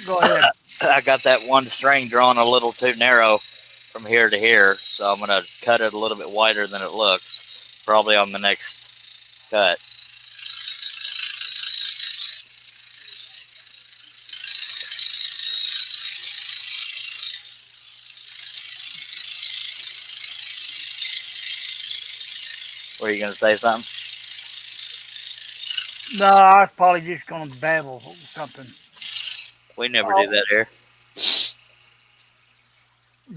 Go ahead.
I got that one string drawn a little too narrow from here to here, so I'm gonna cut it a little bit wider than it looks, probably on the next cut. Were you gonna say something?
No, I was probably just gonna babble something.
We never do
Oh,
that here.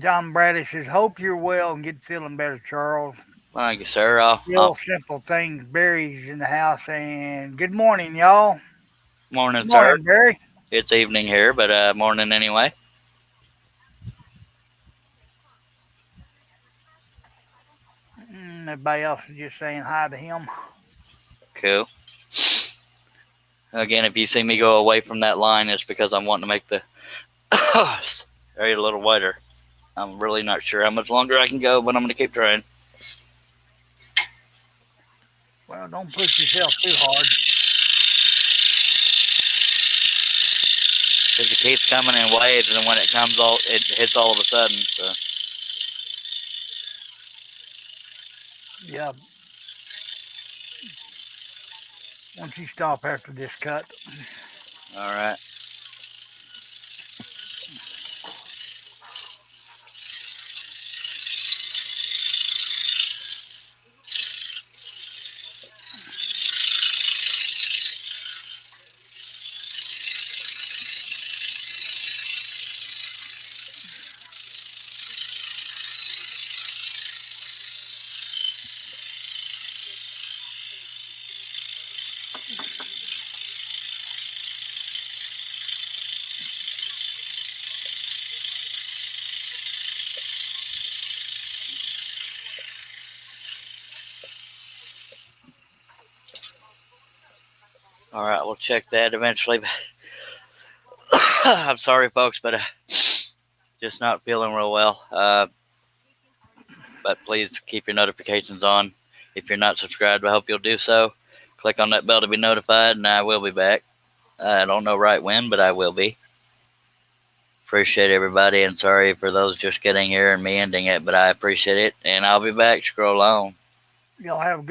John Bradley says, "Hope you're well and get feeling better, Charles."
Thank you, sir.
Real simple things. Barry's in the house, and good morning, y'all.
Morning,
Good
sir.
morning, Barry.
It's evening here, but morning anyway.
Everybody else is just saying hi to him.
Cool. Again, if you see me go away from that line, it's because I'm wanting to make the area a little wider. I'm really not sure how much longer I can go, but I'm going to keep trying.
Well, don't push yourself too hard.
Because it keeps coming in waves, and when it comes, it hits all of a sudden. So.
Yeah. Once you stop after this cut.
All right. All right, we'll check that eventually. I'm sorry, folks, but just not feeling real well. But please keep your notifications on. If you're not subscribed, I hope you'll do so. Click on that bell to be notified, and I will be back. I don't know right when, but I will be. Appreciate everybody, and sorry for those just getting here and me ending it, but I appreciate it, and I'll be back. Scroll on.
Y'all have a good